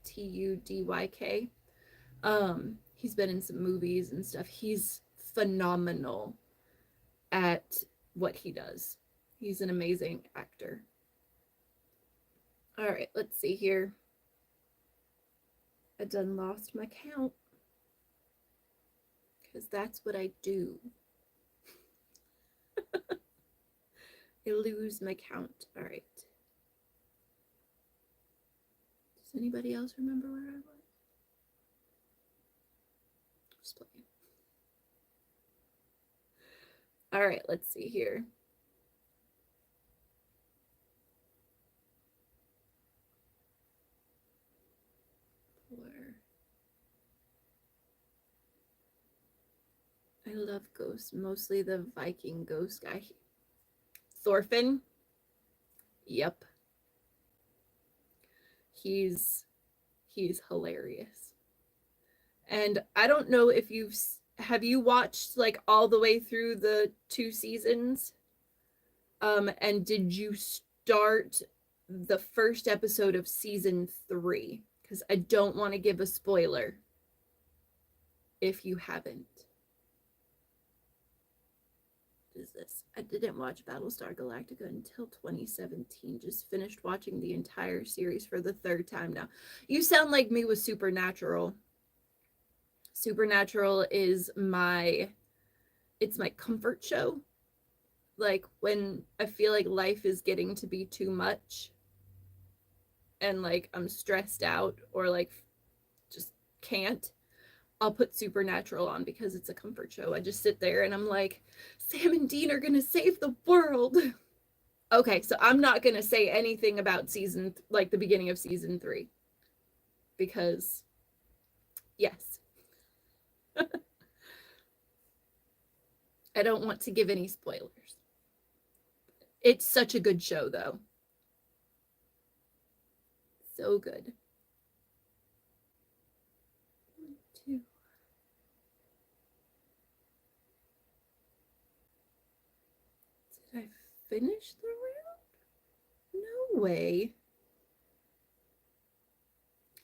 Tudyk. He's been in some movies and stuff. He's phenomenal at what he does. He's an amazing actor. All right, let's see here. I done lost my count because that's what I do. I lose my count. All right. Does anybody else remember where I was? Just playing. All right, let's see here. I love ghosts, mostly the Viking ghost guy. Thorfinn. Yep. He's hilarious. And I don't know if have you watched like all the way through the 2 seasons? And did you start the first episode of season 3? Because I don't want to give a spoiler if you haven't. What is this? I didn't watch Battlestar Galactica until 2017. Just finished watching the entire series for the 3rd time now. You sound like me with Supernatural. Supernatural is my comfort show. Like when I feel like life is getting to be too much and like I'm stressed out or like just can't, I'll put Supernatural on because it's a comfort show. I just sit there and I'm like, Sam and Dean are gonna save the world. Okay, so I'm not gonna say anything about the beginning of season 3 because yes. I don't want to give any spoilers. It's such a good show, though. So good. 1, 2. Did I finish the round? No way.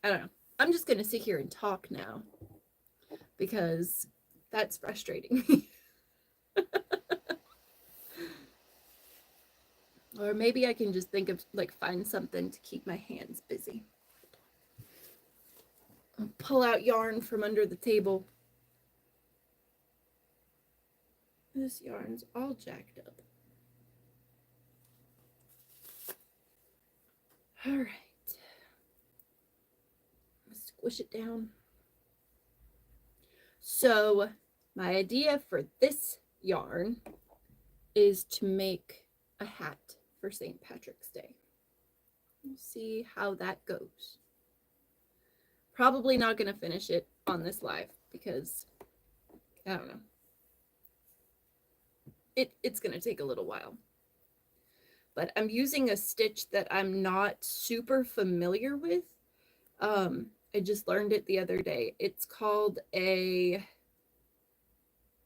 I don't know. I'm just going to sit here and talk now because that's frustrating me. Or maybe I can just think of, like, find something to keep my hands busy. I'll pull out yarn from under the table. This yarn's all jacked up. All right. Squish it down. So my idea for this yarn is to make a hat for St. Patrick's Day. We'll see how that goes. Probably not going to finish it on this live because, I don't know. It's going to take a little while. But I'm using a stitch that I'm not super familiar with. I just learned it the other day. It's called a,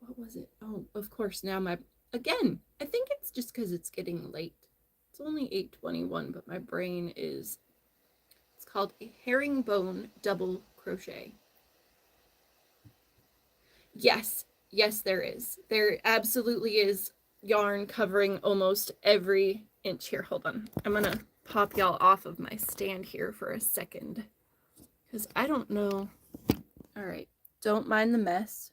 what was it? Oh, of course, now again, I think it's just because it's getting late. It's only 8:21, but my brain is, it's called a herringbone double crochet. Yes, there is. There absolutely is yarn covering almost every inch. Here, hold on. I'm going to pop y'all off of my stand here for a second because I don't know. All right, don't mind the mess.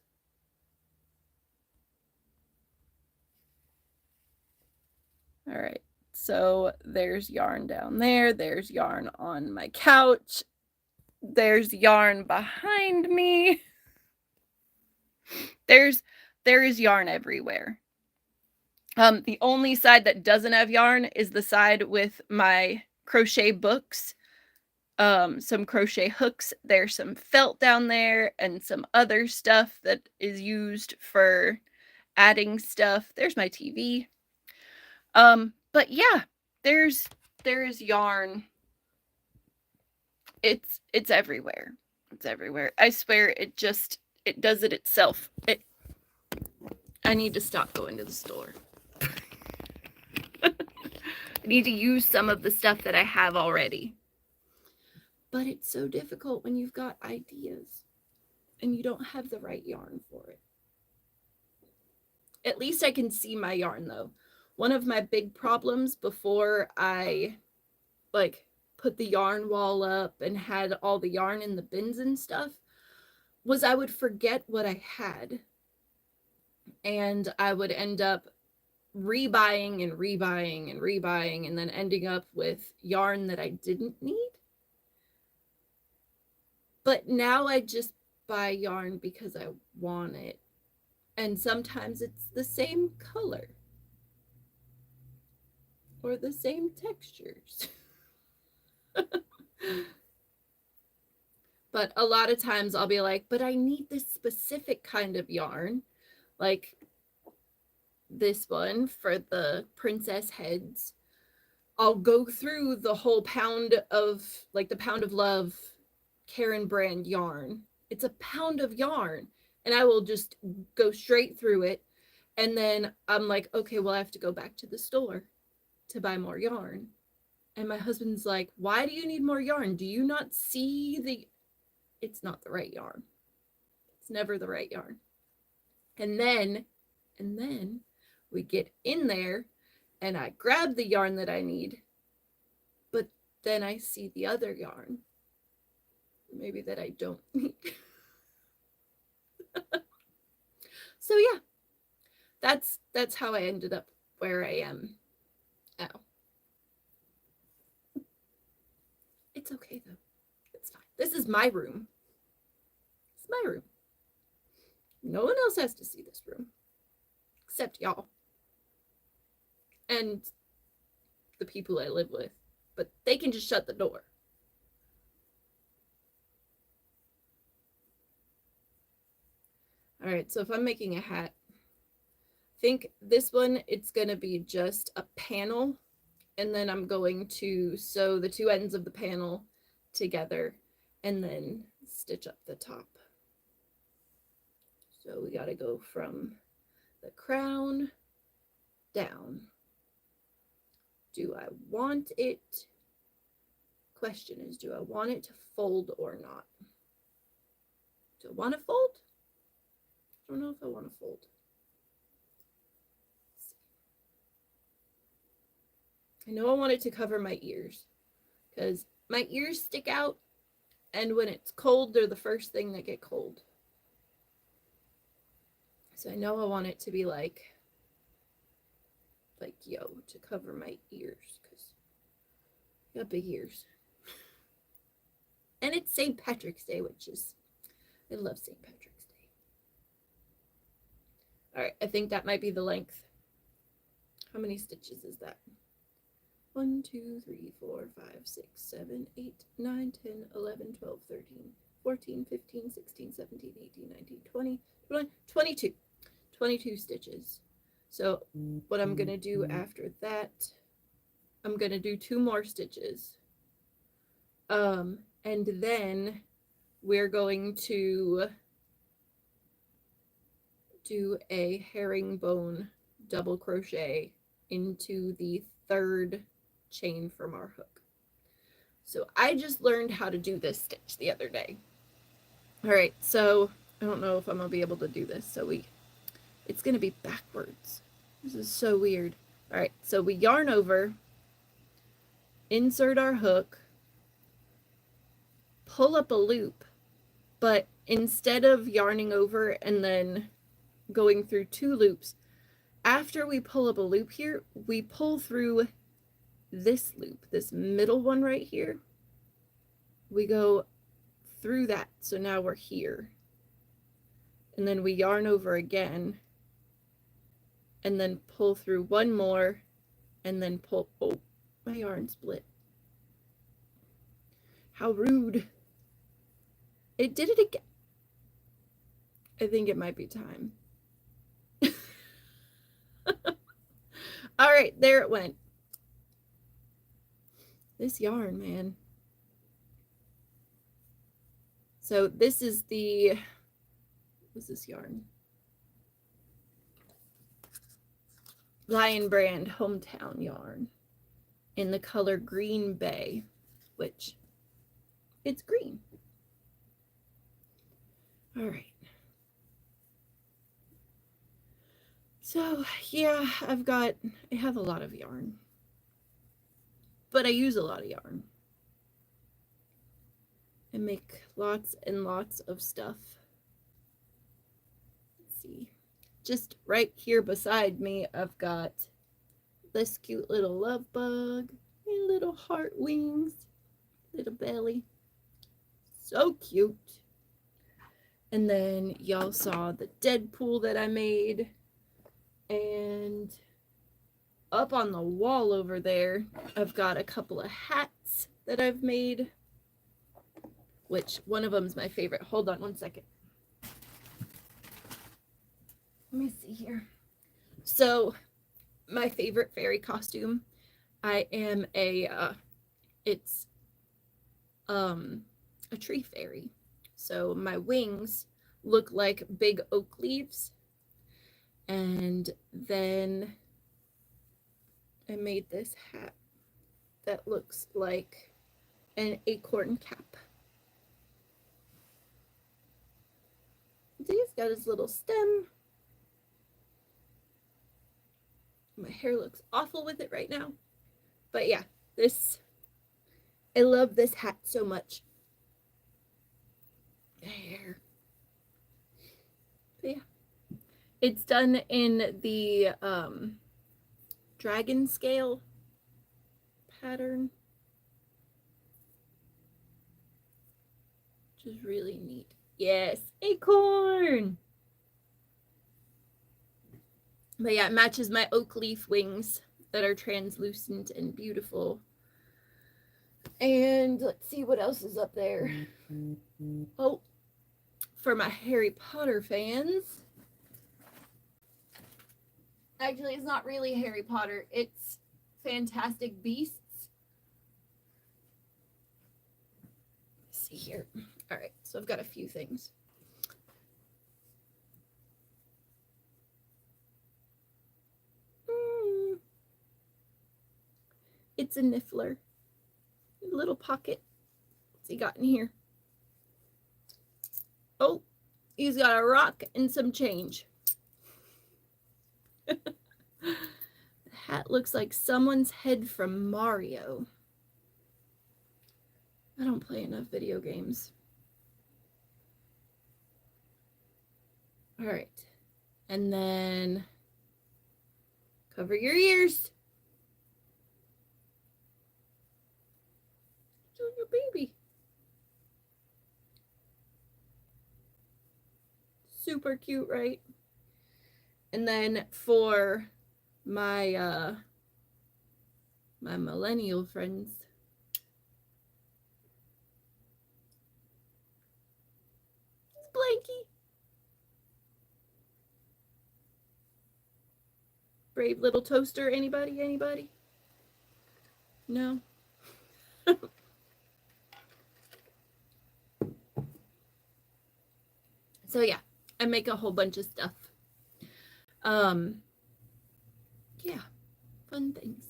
All right, so there's yarn down there. There's yarn on my couch. There's yarn behind me. There is yarn everywhere. The only side that doesn't have yarn is the side with my crochet books, some crochet hooks. There's some felt down there and some other stuff that is used for adding stuff. There's my TV. But yeah, there is yarn. It's everywhere. It's everywhere. I swear it does it itself. I need to stop going to the store. I need to use some of the stuff that I have already. But it's so difficult when you've got ideas and you don't have the right yarn for it. At least I can see my yarn though. One of my big problems before I put the yarn wall up and had all the yarn in the bins and stuff was I would forget what I had. And I would end up rebuying and then ending up with yarn that I didn't need. But now I just buy yarn because I want it. And sometimes it's the same color or the same textures. But a lot of times I'll be like, but I need this specific kind of yarn. Like this one for the princess heads. I'll go through the whole pound of love Karen brand yarn. It's a pound of yarn. And I will just go straight through it. And then I'm like, okay, well, I have to go back to the store to buy more yarn. And my husband's like, why do you need more yarn? Do you not see it's not the right yarn. It's never the right yarn. And then we get in there and I grab the yarn that I need, but then I see the other yarn, maybe that I don't need. So yeah, that's how I ended up where I am now. It's okay though. It's fine. This is my room. It's my room. No one else has to see this room except y'all and the people I live with, but they can just shut the door. All right, so if I'm making a hat, I think this one, it's going to be just a panel, and then I'm going to sew the two ends of the panel together and then stitch up the top. So we got to go from the crown down. Do I want it question is, do I want it to fold or not? Do I want to fold? I don't know if I want to fold. I know I want it to cover my ears because my ears stick out, and when it's cold, they're the first thing that get cold. So I know I want it to be like yo, to cover my ears because I got big ears. And it's St. Patrick's Day, which is, I love St. Patrick's Day. All right, I think that might be the length. How many stitches is that? 1, 2, 3, 4, 5, 6, 7, 8, 9, 10, 11, 12, 13, 14, 15, 16, 17, 18, 19, 20, 21, 22. 22 stitches. So what I'm going to do after that, I'm going to do 2 more stitches. And then we're going to do a herringbone double crochet into the 3rd chain from our hook. So I just learned how to do this stitch the other day. All right, so I don't know if I'm gonna be able to do this. So it's gonna be backwards. This is so weird. All right, so we yarn over, insert our hook, pull up a loop, but instead of yarning over and then going through 2 loops, after we pull up a loop here, we pull through this loop, this middle one right here. We go through that, so now we're here. And then we yarn over again, and then pull through 1 more, and then pull, oh, my yarn split. How rude. It did it again. I think it might be time. All right, there it went. This yarn, man. So this is the, what's this yarn? Lion Brand Hometown yarn in the color Green Bay, which it's green. All right. So yeah, I have a lot of yarn, but I use a lot of yarn. I make lots and lots of stuff. Let's see. Just right here beside me, I've got this cute little love bug and little heart wings, little belly. So cute. And then y'all saw the Deadpool that I made. And up on the wall over there, I've got a couple of hats that I've made, which one of them's my favorite. Hold on 1 second. Let me see here. So my favorite fairy costume, I am it's a tree fairy. So my wings look like big oak leaves. And then I made this hat that looks like an acorn cap. He's got his little stem. My hair looks awful with it right now. But yeah, I love this hat so much. There. But yeah. It's done in the dragon scale pattern, which is really neat. Yes, acorn! But yeah, it matches my oak leaf wings that are translucent and beautiful. And let's see what else is up there. Oh, for my Harry Potter fans. Actually, it's not really Harry Potter. It's Fantastic Beasts. Let's see here. All right, so I've got a few things. It's a niffler. little pocket. What's he got in here? Oh, he's got a rock and some change. The hat looks like someone's head from Mario. I don't play enough video games. All right. And then cover your ears. Doing your baby. Super cute, right? And then for my my millennial friends, it's Blanky. Brave little toaster. Anybody? Anybody? No? So yeah, I make a whole bunch of stuff. Yeah, fun things.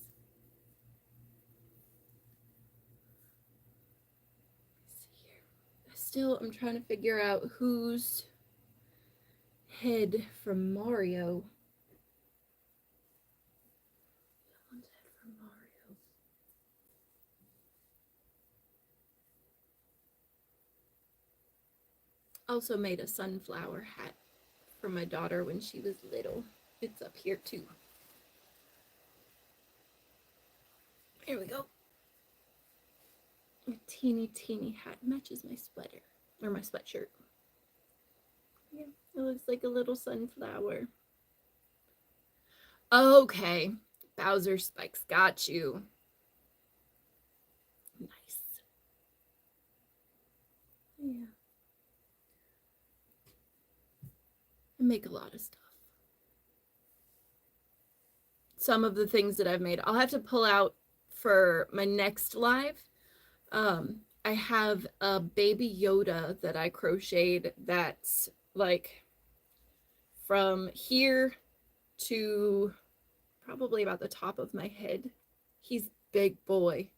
Let's see here. Still, I'm trying to figure out whose head from Mario. Someone's head from Mario. Also made a sunflower hat for my daughter when she was little. It's up here too. Here we go. A teeny hat matches my sweater or my sweatshirt. Yeah, it looks like a little sunflower. Okay, Bowser Spikes, got you. Nice. Yeah. I make a lot of stuff. Some of the things that I've made, I'll have to pull out for my next live. I have a baby Yoda that I crocheted that's like from here to probably about the top of my head. He's big boy.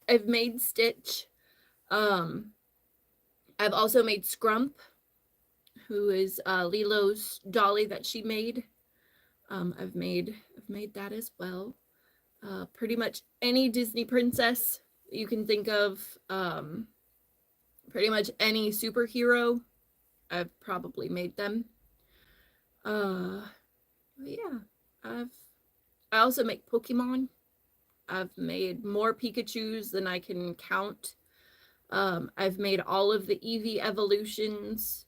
I've made Stitch. I've also made Scrump, who is Lilo's dolly that she made. I've made that as well. Pretty much any Disney princess you can think of, pretty much any superhero, I've probably made them. Yeah, I also make Pokemon. I've made more Pikachus than I can count. I've made all of the Eevee evolutions,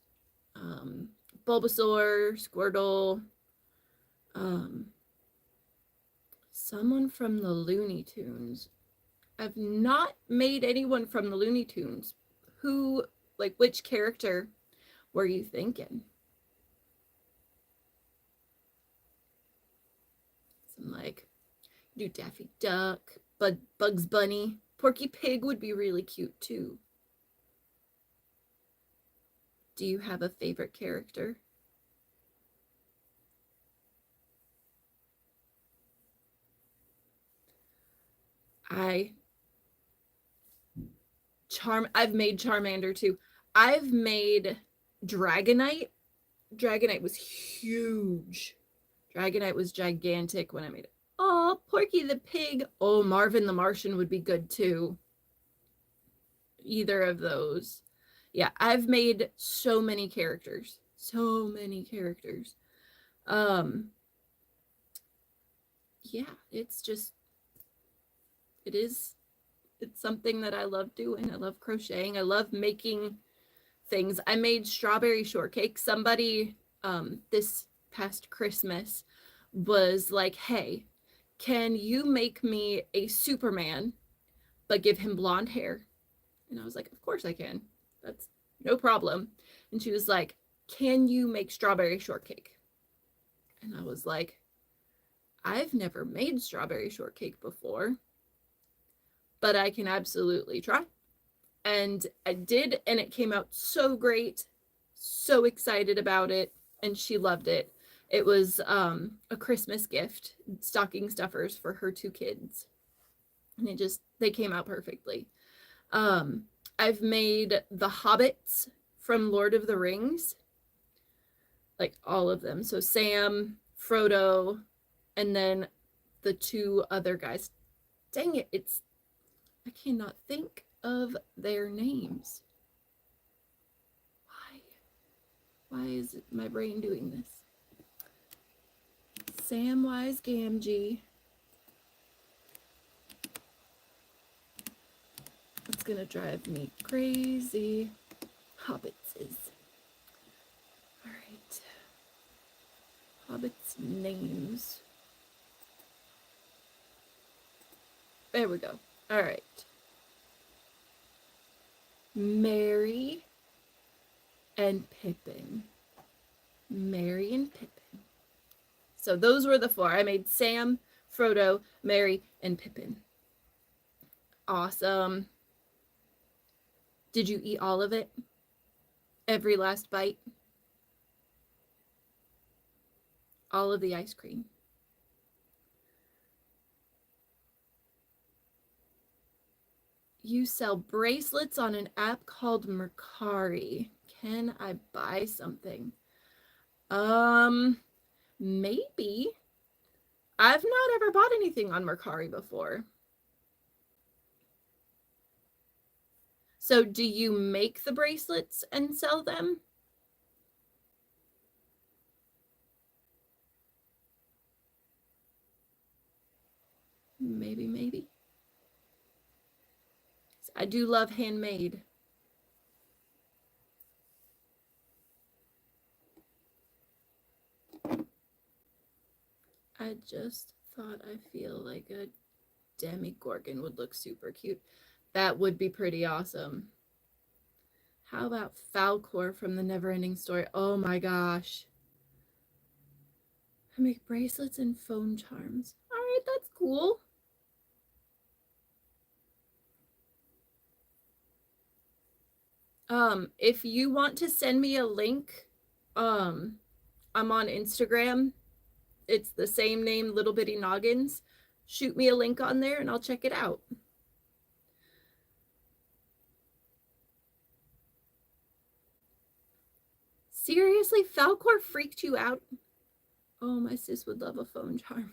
Bulbasaur, Squirtle, someone from the Looney Tunes. I've not made anyone from the Looney Tunes. Who, like, which character were you thinking? Some, like, do Daffy Duck, Bugs Bunny. Porky Pig would be really cute, too. Do you have a favorite character? I've made Charmander too. I've made Dragonite. Dragonite was huge. Dragonite was gigantic when I made it. Oh, Porky the Pig. Oh, Marvin the Martian would be good too. Either of those. Yeah, I've made so many characters. So many characters. Yeah, it's something that I love doing. I love crocheting. I love making things. I made strawberry shortcake. Somebody this past Christmas was like, hey, can you make me a Superman but give him blonde hair? And I was like, of course I can. That's no problem. And she was like, can you make strawberry shortcake? And I was like, I've never made strawberry shortcake before, but I can absolutely try. And I did, and it came out so great. So excited about it, and she loved it. It was a Christmas gift, stocking stuffers for her 2 kids. and they came out perfectly. I've made the hobbits from Lord of the Rings, like all of them. So Sam, Frodo, and then the two other guys. Dang it, I cannot think of their names. Why is my brain doing this? Samwise Gamgee. It's gonna drive me crazy. Hobbitses. Alright. Hobbits' names. There we go. Alright. Merry and Pippin. Merry and Pippin. So those were the four. I made Sam, Frodo, Merry, and Pippin. Awesome. Did you eat all of it? Every last bite? All of the ice cream? You sell bracelets on an app called Mercari. Can I buy something? Maybe. I've not ever bought anything on Mercari before. So do you make the bracelets and sell them? Maybe. I do love handmade. I just thought I feel like a Demigorgon would look super cute. That would be pretty awesome. How about Falcor from the Neverending Story? Oh my gosh. I make bracelets and phone charms. All right, that's cool. If you want to send me a link, I'm on Instagram. It's the same name, Little Bitty Noggins. Shoot me a link on there and I'll check it out. Seriously, Falcor freaked you out? Oh, my sis would love a phone charm.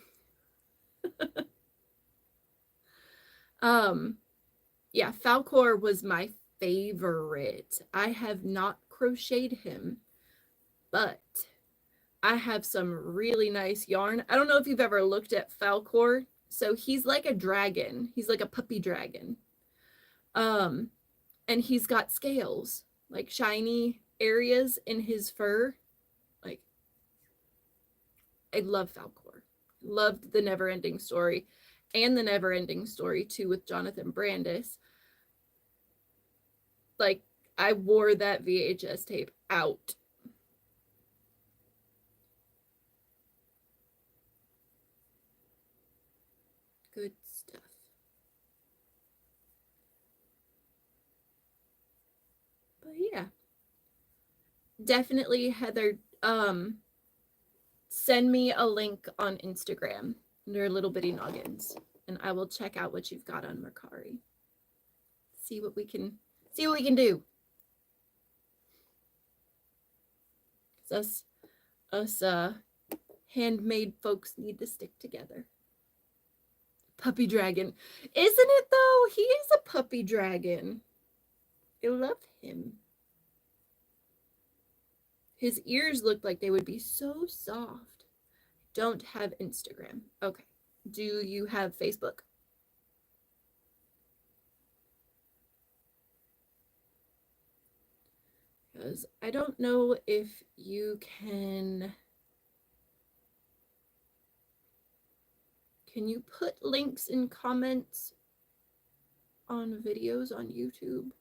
Yeah, Falcor was my favorite. I have not crocheted him, but I have some really nice yarn. I don't know if you've ever looked at Falcor. So he's like a dragon. He's like a puppy dragon. And he's got scales, like shiny areas in his fur. Like, I love Falcor. Loved the Neverending Story and the Neverending Story too with Jonathan Brandis. Like, I wore that VHS tape out. Good stuff. But yeah. Definitely, Heather, send me a link on Instagram under Little Bitty Noggins, and I will check out what you've got on Mercari. See what we can do. Us handmade folks need to stick together. Puppy dragon. Isn't it though? He is a puppy dragon. I love him. His ears look like they would be so soft. Don't have Instagram. Okay. Do you have Facebook? Because I don't know if you can you put links in comments on videos on YouTube?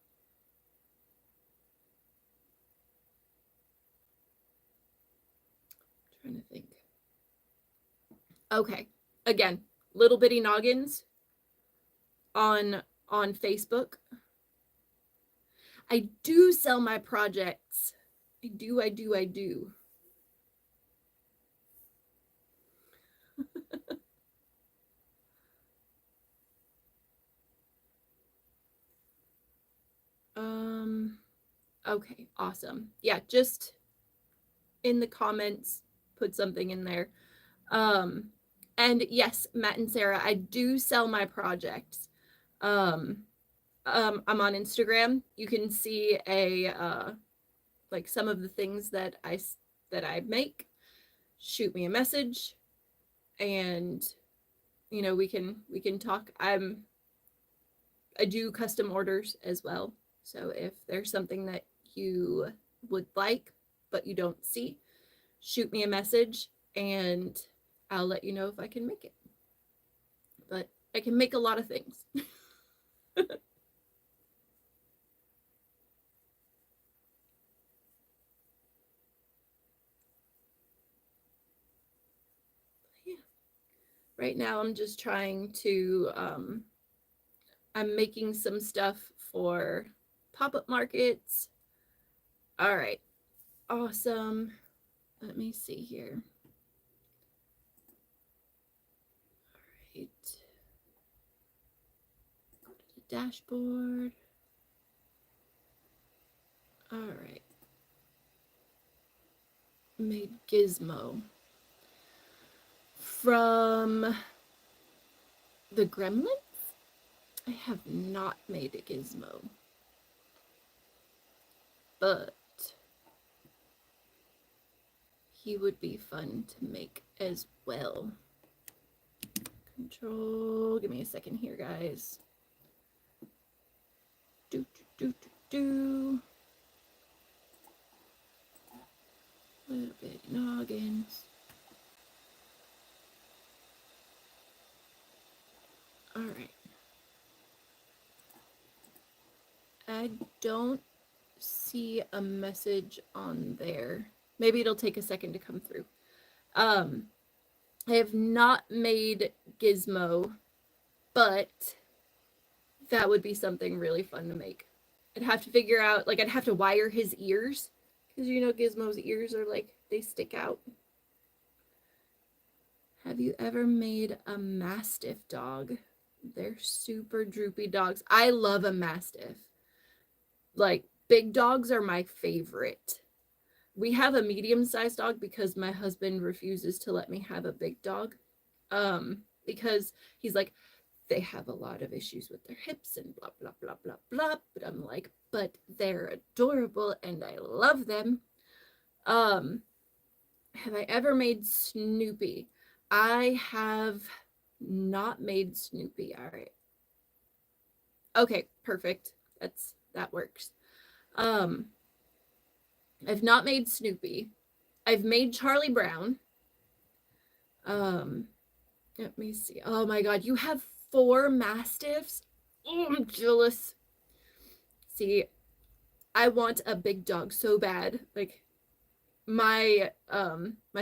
I'm trying to think. Okay. Again, Little Bitty Noggins on Facebook. I do sell my projects. I do. Okay, awesome. Yeah, just in the comments, put something in there. And yes, Matt and Sarah, I do sell my projects. I'm on Instagram. You can see like some of the things that I make. Shoot me a message, and we can talk. I do custom orders as well. So if there's something that you would like but you don't see, shoot me a message and I'll let you know if I can make it. But I can make a lot of things. Yeah. Right now I'm just trying to I'm making some stuff for pop-up markets. All right. Awesome. Let me see here. All right. Go to the dashboard. All right. Made Gizmo from the Gremlins. I have not made a Gizmo, but he would be fun to make as well. Control, give me a second here, guys. Do, do, do, do, do. Little bit noggins. All right. I don't see a message on there. Maybe it'll take a second to come through. I have not made Gizmo, but that would be something really fun to make. I'd have to figure out, like, I'd have to wire his ears, because Gizmo's ears are like, they stick out. Have you ever made a Mastiff dog? They're super droopy dogs. I love a Mastiff. Like, big dogs are my favorite. We have a medium-sized dog because my husband refuses to let me have a big dog. Because he's like, they have a lot of issues with their hips and blah, blah, blah, blah, blah. But I'm like, but they're adorable and I love them. Have I ever made Snoopy? I have not made Snoopy. All right. Okay, perfect. That works. I've not made Snoopy. I've made Charlie Brown. Let me see. Oh my god, you have 4 Mastiffs? Oh, I'm jealous. See, I want a big dog so bad. Like, my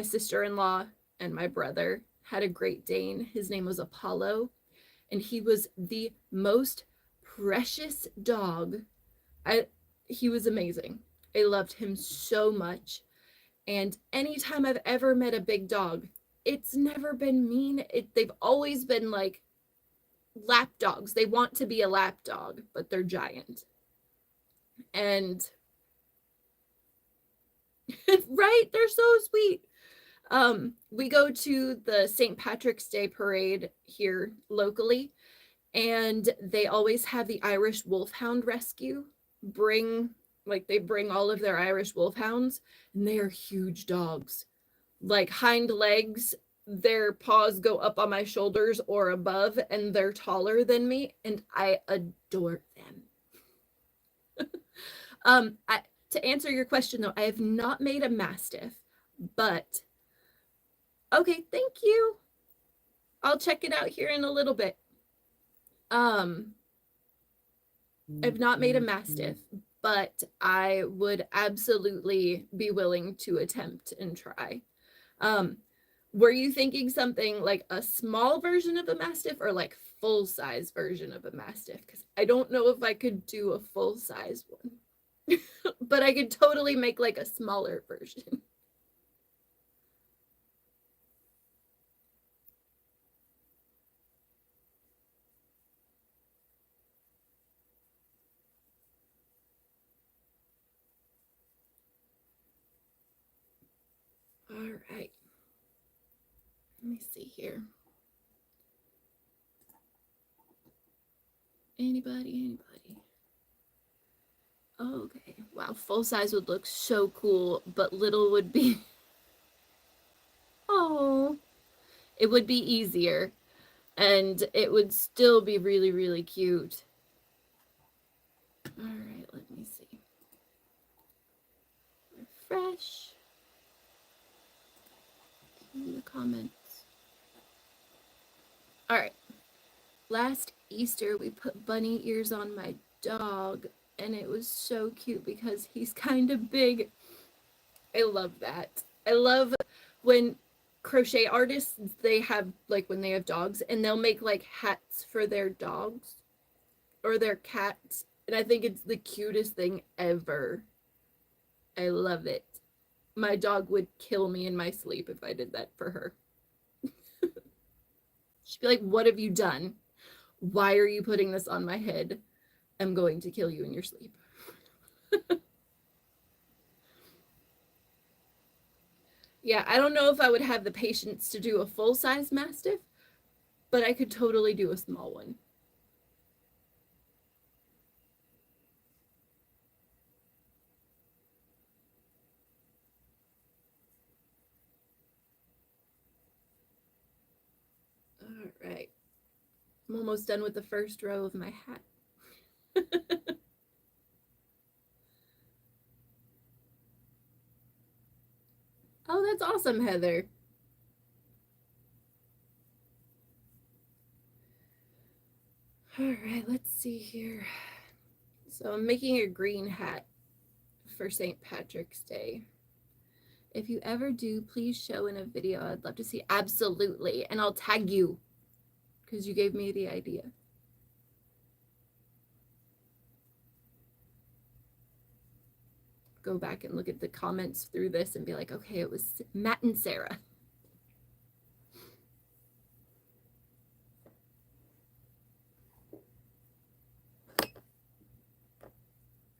sister-in-law and my brother had a Great Dane. His name was Apollo, and he was the most precious dog. He was amazing. I loved him so much. And anytime I've ever met a big dog, it's never been mean. They've always been like lap dogs. They want to be a lap dog, but they're giant. And right, they're so sweet. We go to the St. Patrick's Day parade here locally, and they always have the Irish Wolfhound Rescue they bring all of their Irish Wolfhounds, and they are huge dogs. Like, hind legs, their paws go up on my shoulders or above, and they're taller than me, and I adore them. To answer your question though, I have not made a Mastiff, but okay, thank you. I'll check it out here in a little bit. I've not made a Mastiff, but I would absolutely be willing to attempt and try. Were you thinking something like a small version of a Mastiff or like full-size version of a Mastiff? Because I don't know if I could do a full-size one. But I could totally make like a smaller version. me see here. Anybody? Okay. Wow, full size would look so cool, but little would be... Oh, it would be easier, and it would still be really, really cute. All right, let me see. Refresh. In the comments. All right. Last Easter, we put bunny ears on my dog, and it was so cute because he's kind of big. I love that. I love when crochet artists, they have, like, when they have dogs, and they'll make, like, hats for their dogs or their cats, and I think it's the cutest thing ever. I love it. My dog would kill me in my sleep if I did that for her. She'd be like, "What have you done? Why are you putting this on my head? I'm going to kill you in your sleep." Yeah, I don't know if I would have the patience to do a full-size Mastiff, but I could totally do a small one. All right. I'm almost done with the first row of my hat. Oh, that's awesome, Heather. All right, let's see here. So I'm making a green hat for St. Patrick's Day. If you ever do, please show in a video. I'd love to see. Absolutely. And I'll tag you because you gave me the idea. Go back and look at the comments through this and be like, okay, it was Matt and Sarah.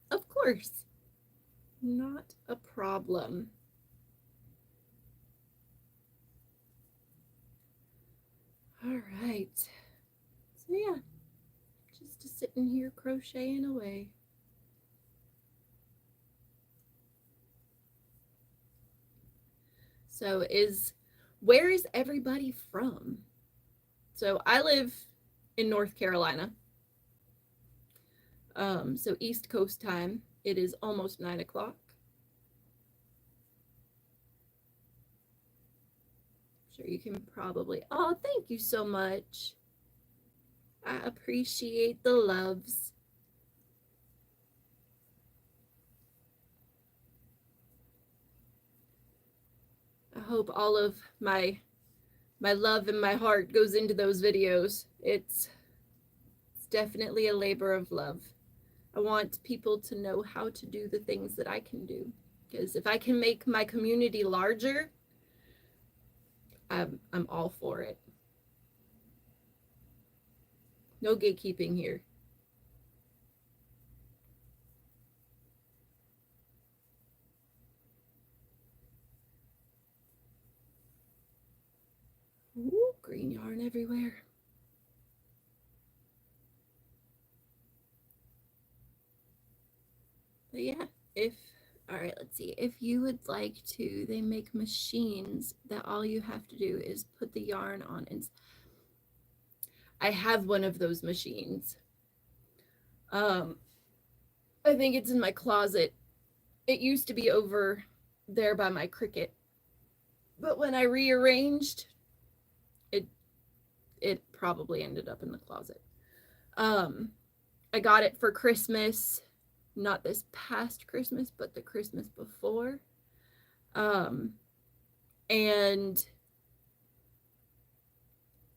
Of course. Not a problem. All right. So yeah, just sitting here crocheting away. So where is everybody from? So I live in North Carolina. So East Coast time, it is almost 9 o'clock. Sure, you can probably, oh, thank you so much. I appreciate the loves. I hope all of my love and my heart goes into those videos. It's definitely a labor of love. I want people to know how to do the things that I can do, because if I can make my community larger, I'm all for it. No gatekeeping here. Ooh, green yarn everywhere. But yeah, all right, let's see. If you would like to, they make machines that all you have to do is put the yarn on. And I have one of those machines. I think it's in my closet. It used to be over there by my Cricut, but when I rearranged, it probably ended up in the closet. I got it for Christmas, not this past Christmas, but the Christmas before. And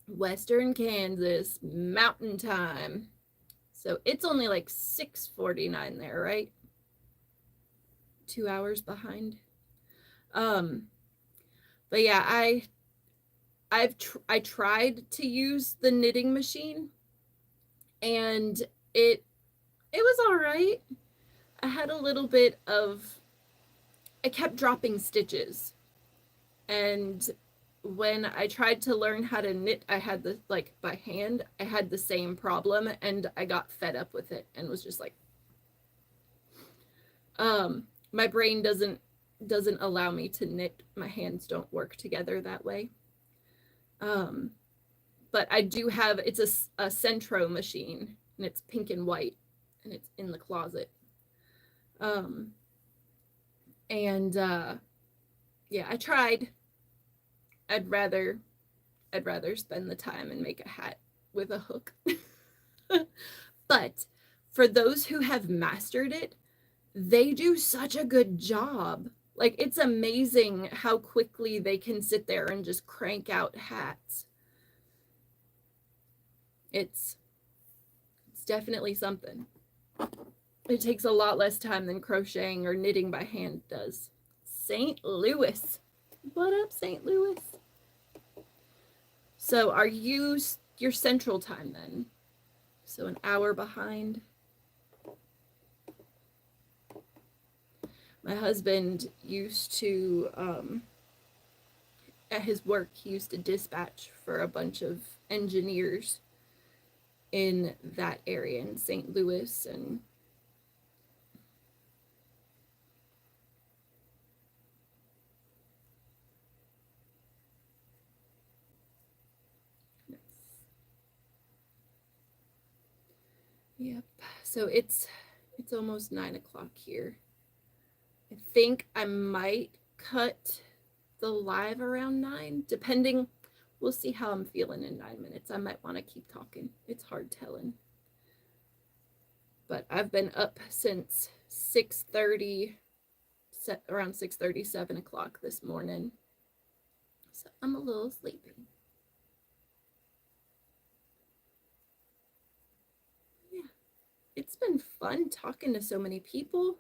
Western Kansas, mountain time. So it's only like 6:49 there, right? 2 hours behind. But yeah, I tried to use the knitting machine, and it was all right. I had a little bit of, I kept dropping stitches, and when I tried to learn how to knit, I had the, like, by hand, I had the same problem, and I got fed up with it and was just like, my brain doesn't allow me to knit. My hands don't work together that way. But I do have, it's a Centro machine, and it's pink and white, and it's in the closet. And yeah, I tried. I'd rather spend the time and make a hat with a hook. But for those who have mastered it, they do such a good job. Like, it's amazing how quickly they can sit there and just crank out hats. It's definitely something. It takes a lot less time than crocheting or knitting by hand does. St. Louis. What up, St. Louis? So are you your central time then? So an hour behind. My husband used to, at his work, he used to dispatch for a bunch of engineers in that area in St. Louis, and yep. So it's almost 9 o'clock here. I think I might cut the live around 9, depending. We'll see how I'm feeling in 9 minutes. I might want to keep talking. It's hard telling. But I've been up since 6:30, around 6:30, 7 o'clock this morning. So I'm a little sleepy. Yeah, it's been fun talking to so many people.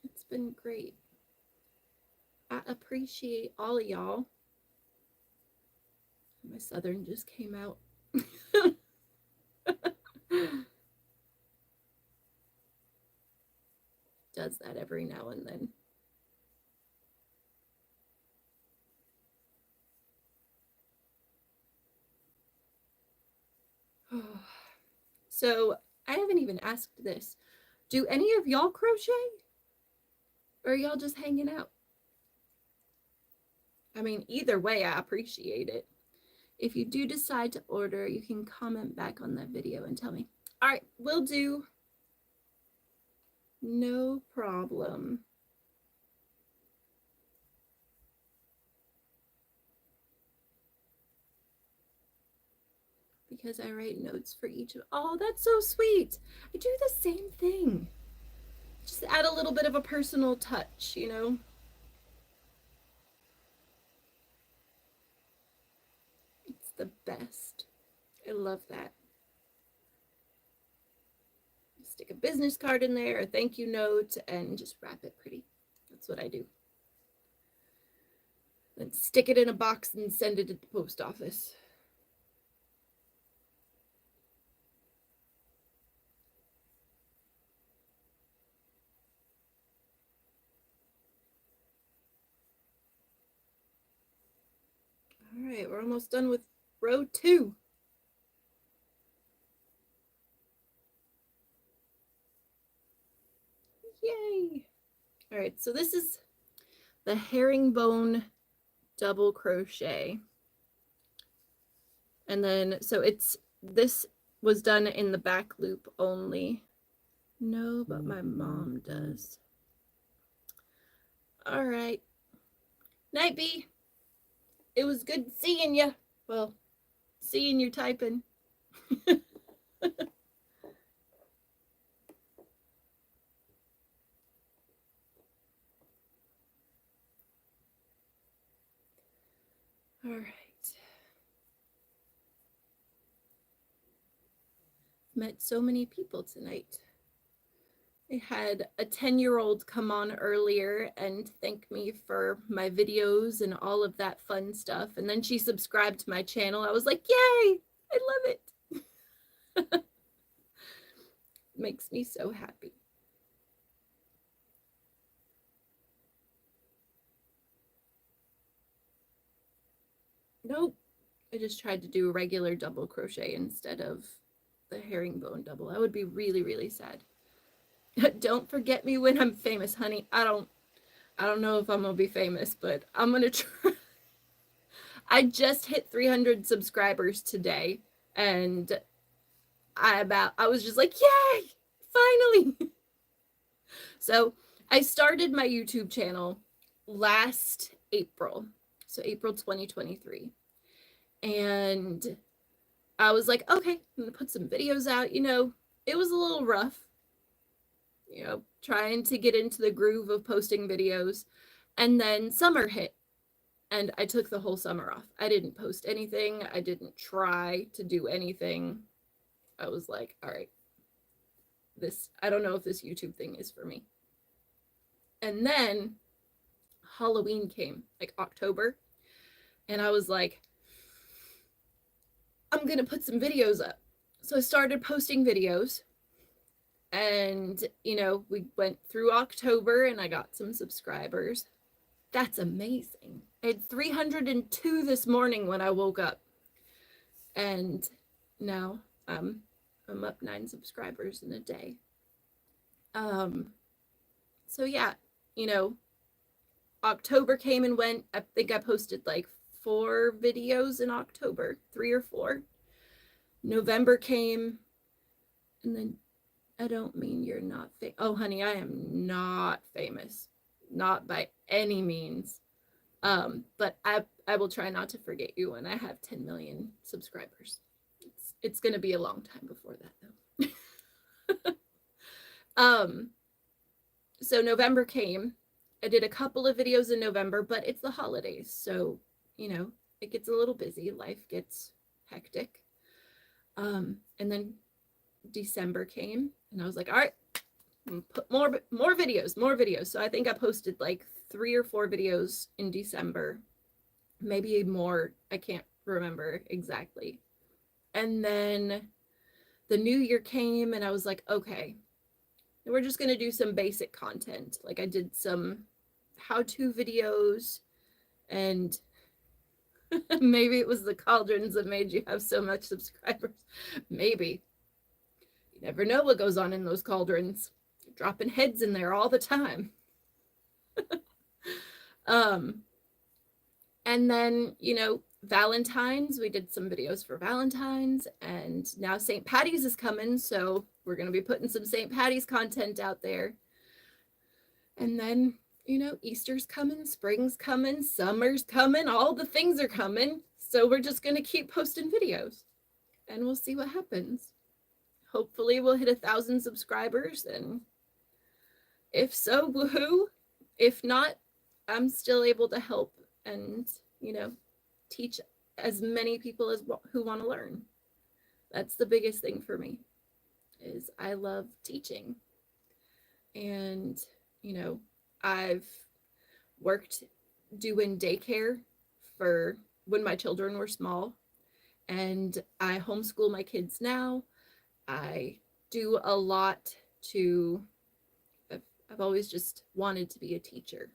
It's been great. I appreciate all of y'all. My Southern just came out. Does that every now and then. So I haven't even asked this. Do any of y'all crochet? Or are y'all just hanging out? I mean, either way, I appreciate it. If you do decide to order, you can comment back on that video and tell me. All right, will do. No problem. Because I write notes for each of, oh, that's so sweet. I do the same thing. Just add a little bit of a personal touch, you know? It's the best. I love that. Stick a business card in there, a thank you note, and just wrap it pretty. That's what I do. Then stick it in a box and send it to the post office. All right, we're almost done with row 2. Yay! All right, so this is the herringbone double crochet. And then, so this was done in the back loop only. No, but my mom does. All right. Night, B. It was good seeing you. Well, seeing you typing. All right. Met so many people tonight. I had a 10-year-old come on earlier and thank me for my videos and all of that fun stuff. And then she subscribed to my channel. I was like, yay, I love it. Makes me so happy. Nope. I just tried to do a regular double crochet instead of the herringbone double. I would be really, really sad. Don't forget me when I'm famous, honey. I don't know if I'm gonna be famous, but I'm gonna try. I just hit 300 subscribers today, and I was just like, yay, finally. So I started my YouTube channel last April, so April 2023, and I was like, okay, I'm gonna put some videos out. It was a little rough, trying to get into the groove of posting videos, and then summer hit. And I took the whole summer off. I didn't post anything. I didn't try to do anything. I was like, all right, I don't know if this YouTube thing is for me. And then Halloween came, like October. And I was like, I'm going to put some videos up. So I started posting videos. And, we went through October and I got some subscribers. That's amazing. I had 302 this morning when I woke up. And now I'm up 9 subscribers in a day. So yeah, October came and went. I think I posted like 4 videos in October, 3 or 4. November came, and then I don't mean you're not oh honey, I am not famous. Not by any means. But I will try not to forget you when I have 10 million subscribers. It's going to be a long time before that though. So November came. I did a couple of videos in November, but it's the holidays. So, it gets a little busy. Life gets hectic. And then December came and I was like, all right, put more videos. So I think I posted like 3 or 4 videos in December, maybe more. I can't remember exactly. And then the new year came and I was like, okay, we're just going to do some basic content. Like I did some how-to videos, and maybe it was the cauldrons that made you have so much subscribers. Maybe. You never know what goes on in those cauldrons. You're dropping heads in there all the time. And then, Valentine's, we did some videos for Valentine's, and now St. Patty's is coming, so we're going to be putting some St. Patty's content out there. And then, Easter's coming, spring's coming, summer's coming, all the things are coming. So we're just going to keep posting videos and we'll see what happens. Hopefully we'll hit 1,000 subscribers, and if so, woohoo. If not, I'm still able to help and, teach as many people as who want to learn. That's the biggest thing for me, is I love teaching. And, I've worked doing daycare for when my children were small, and I homeschool my kids now. I do a lot I've always just wanted to be a teacher.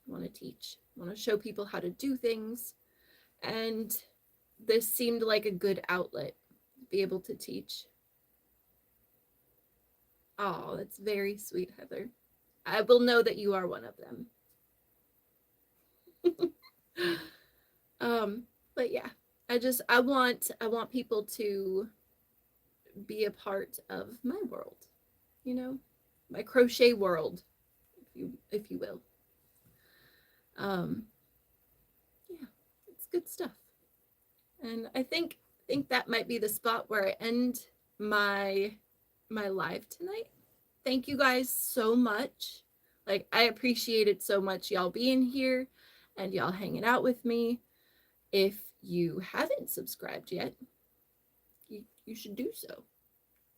I want to teach. I want to show people how to do things. And this seemed like a good outlet to be able to teach. Oh, that's very sweet, Heather. I will know that you are one of them. But yeah, I want people to be a part of my world, my crochet world, if you will. Yeah, it's good stuff. And I think that might be the spot where I end my live tonight. Thank you guys so much. Like, I appreciate it so much, y'all being here and y'all hanging out with me. If you haven't subscribed yet, you should do so.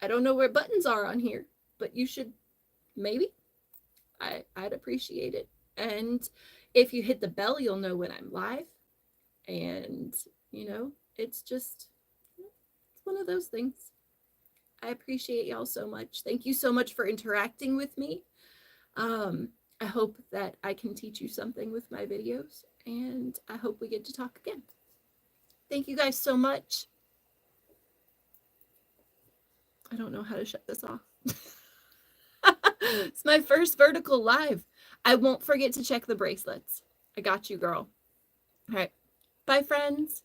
I don't know where buttons are on here, but you should maybe. I'd appreciate it. And if you hit the bell, you'll know when I'm live. And, it's one of those things. I appreciate y'all so much. Thank you so much for interacting with me. I hope that I can teach you something with my videos, and I hope we get to talk again. Thank you guys so much. I don't know how to shut this off. It's my first vertical live. I won't forget to check the bracelets. I got you, girl. All right. Bye, friends.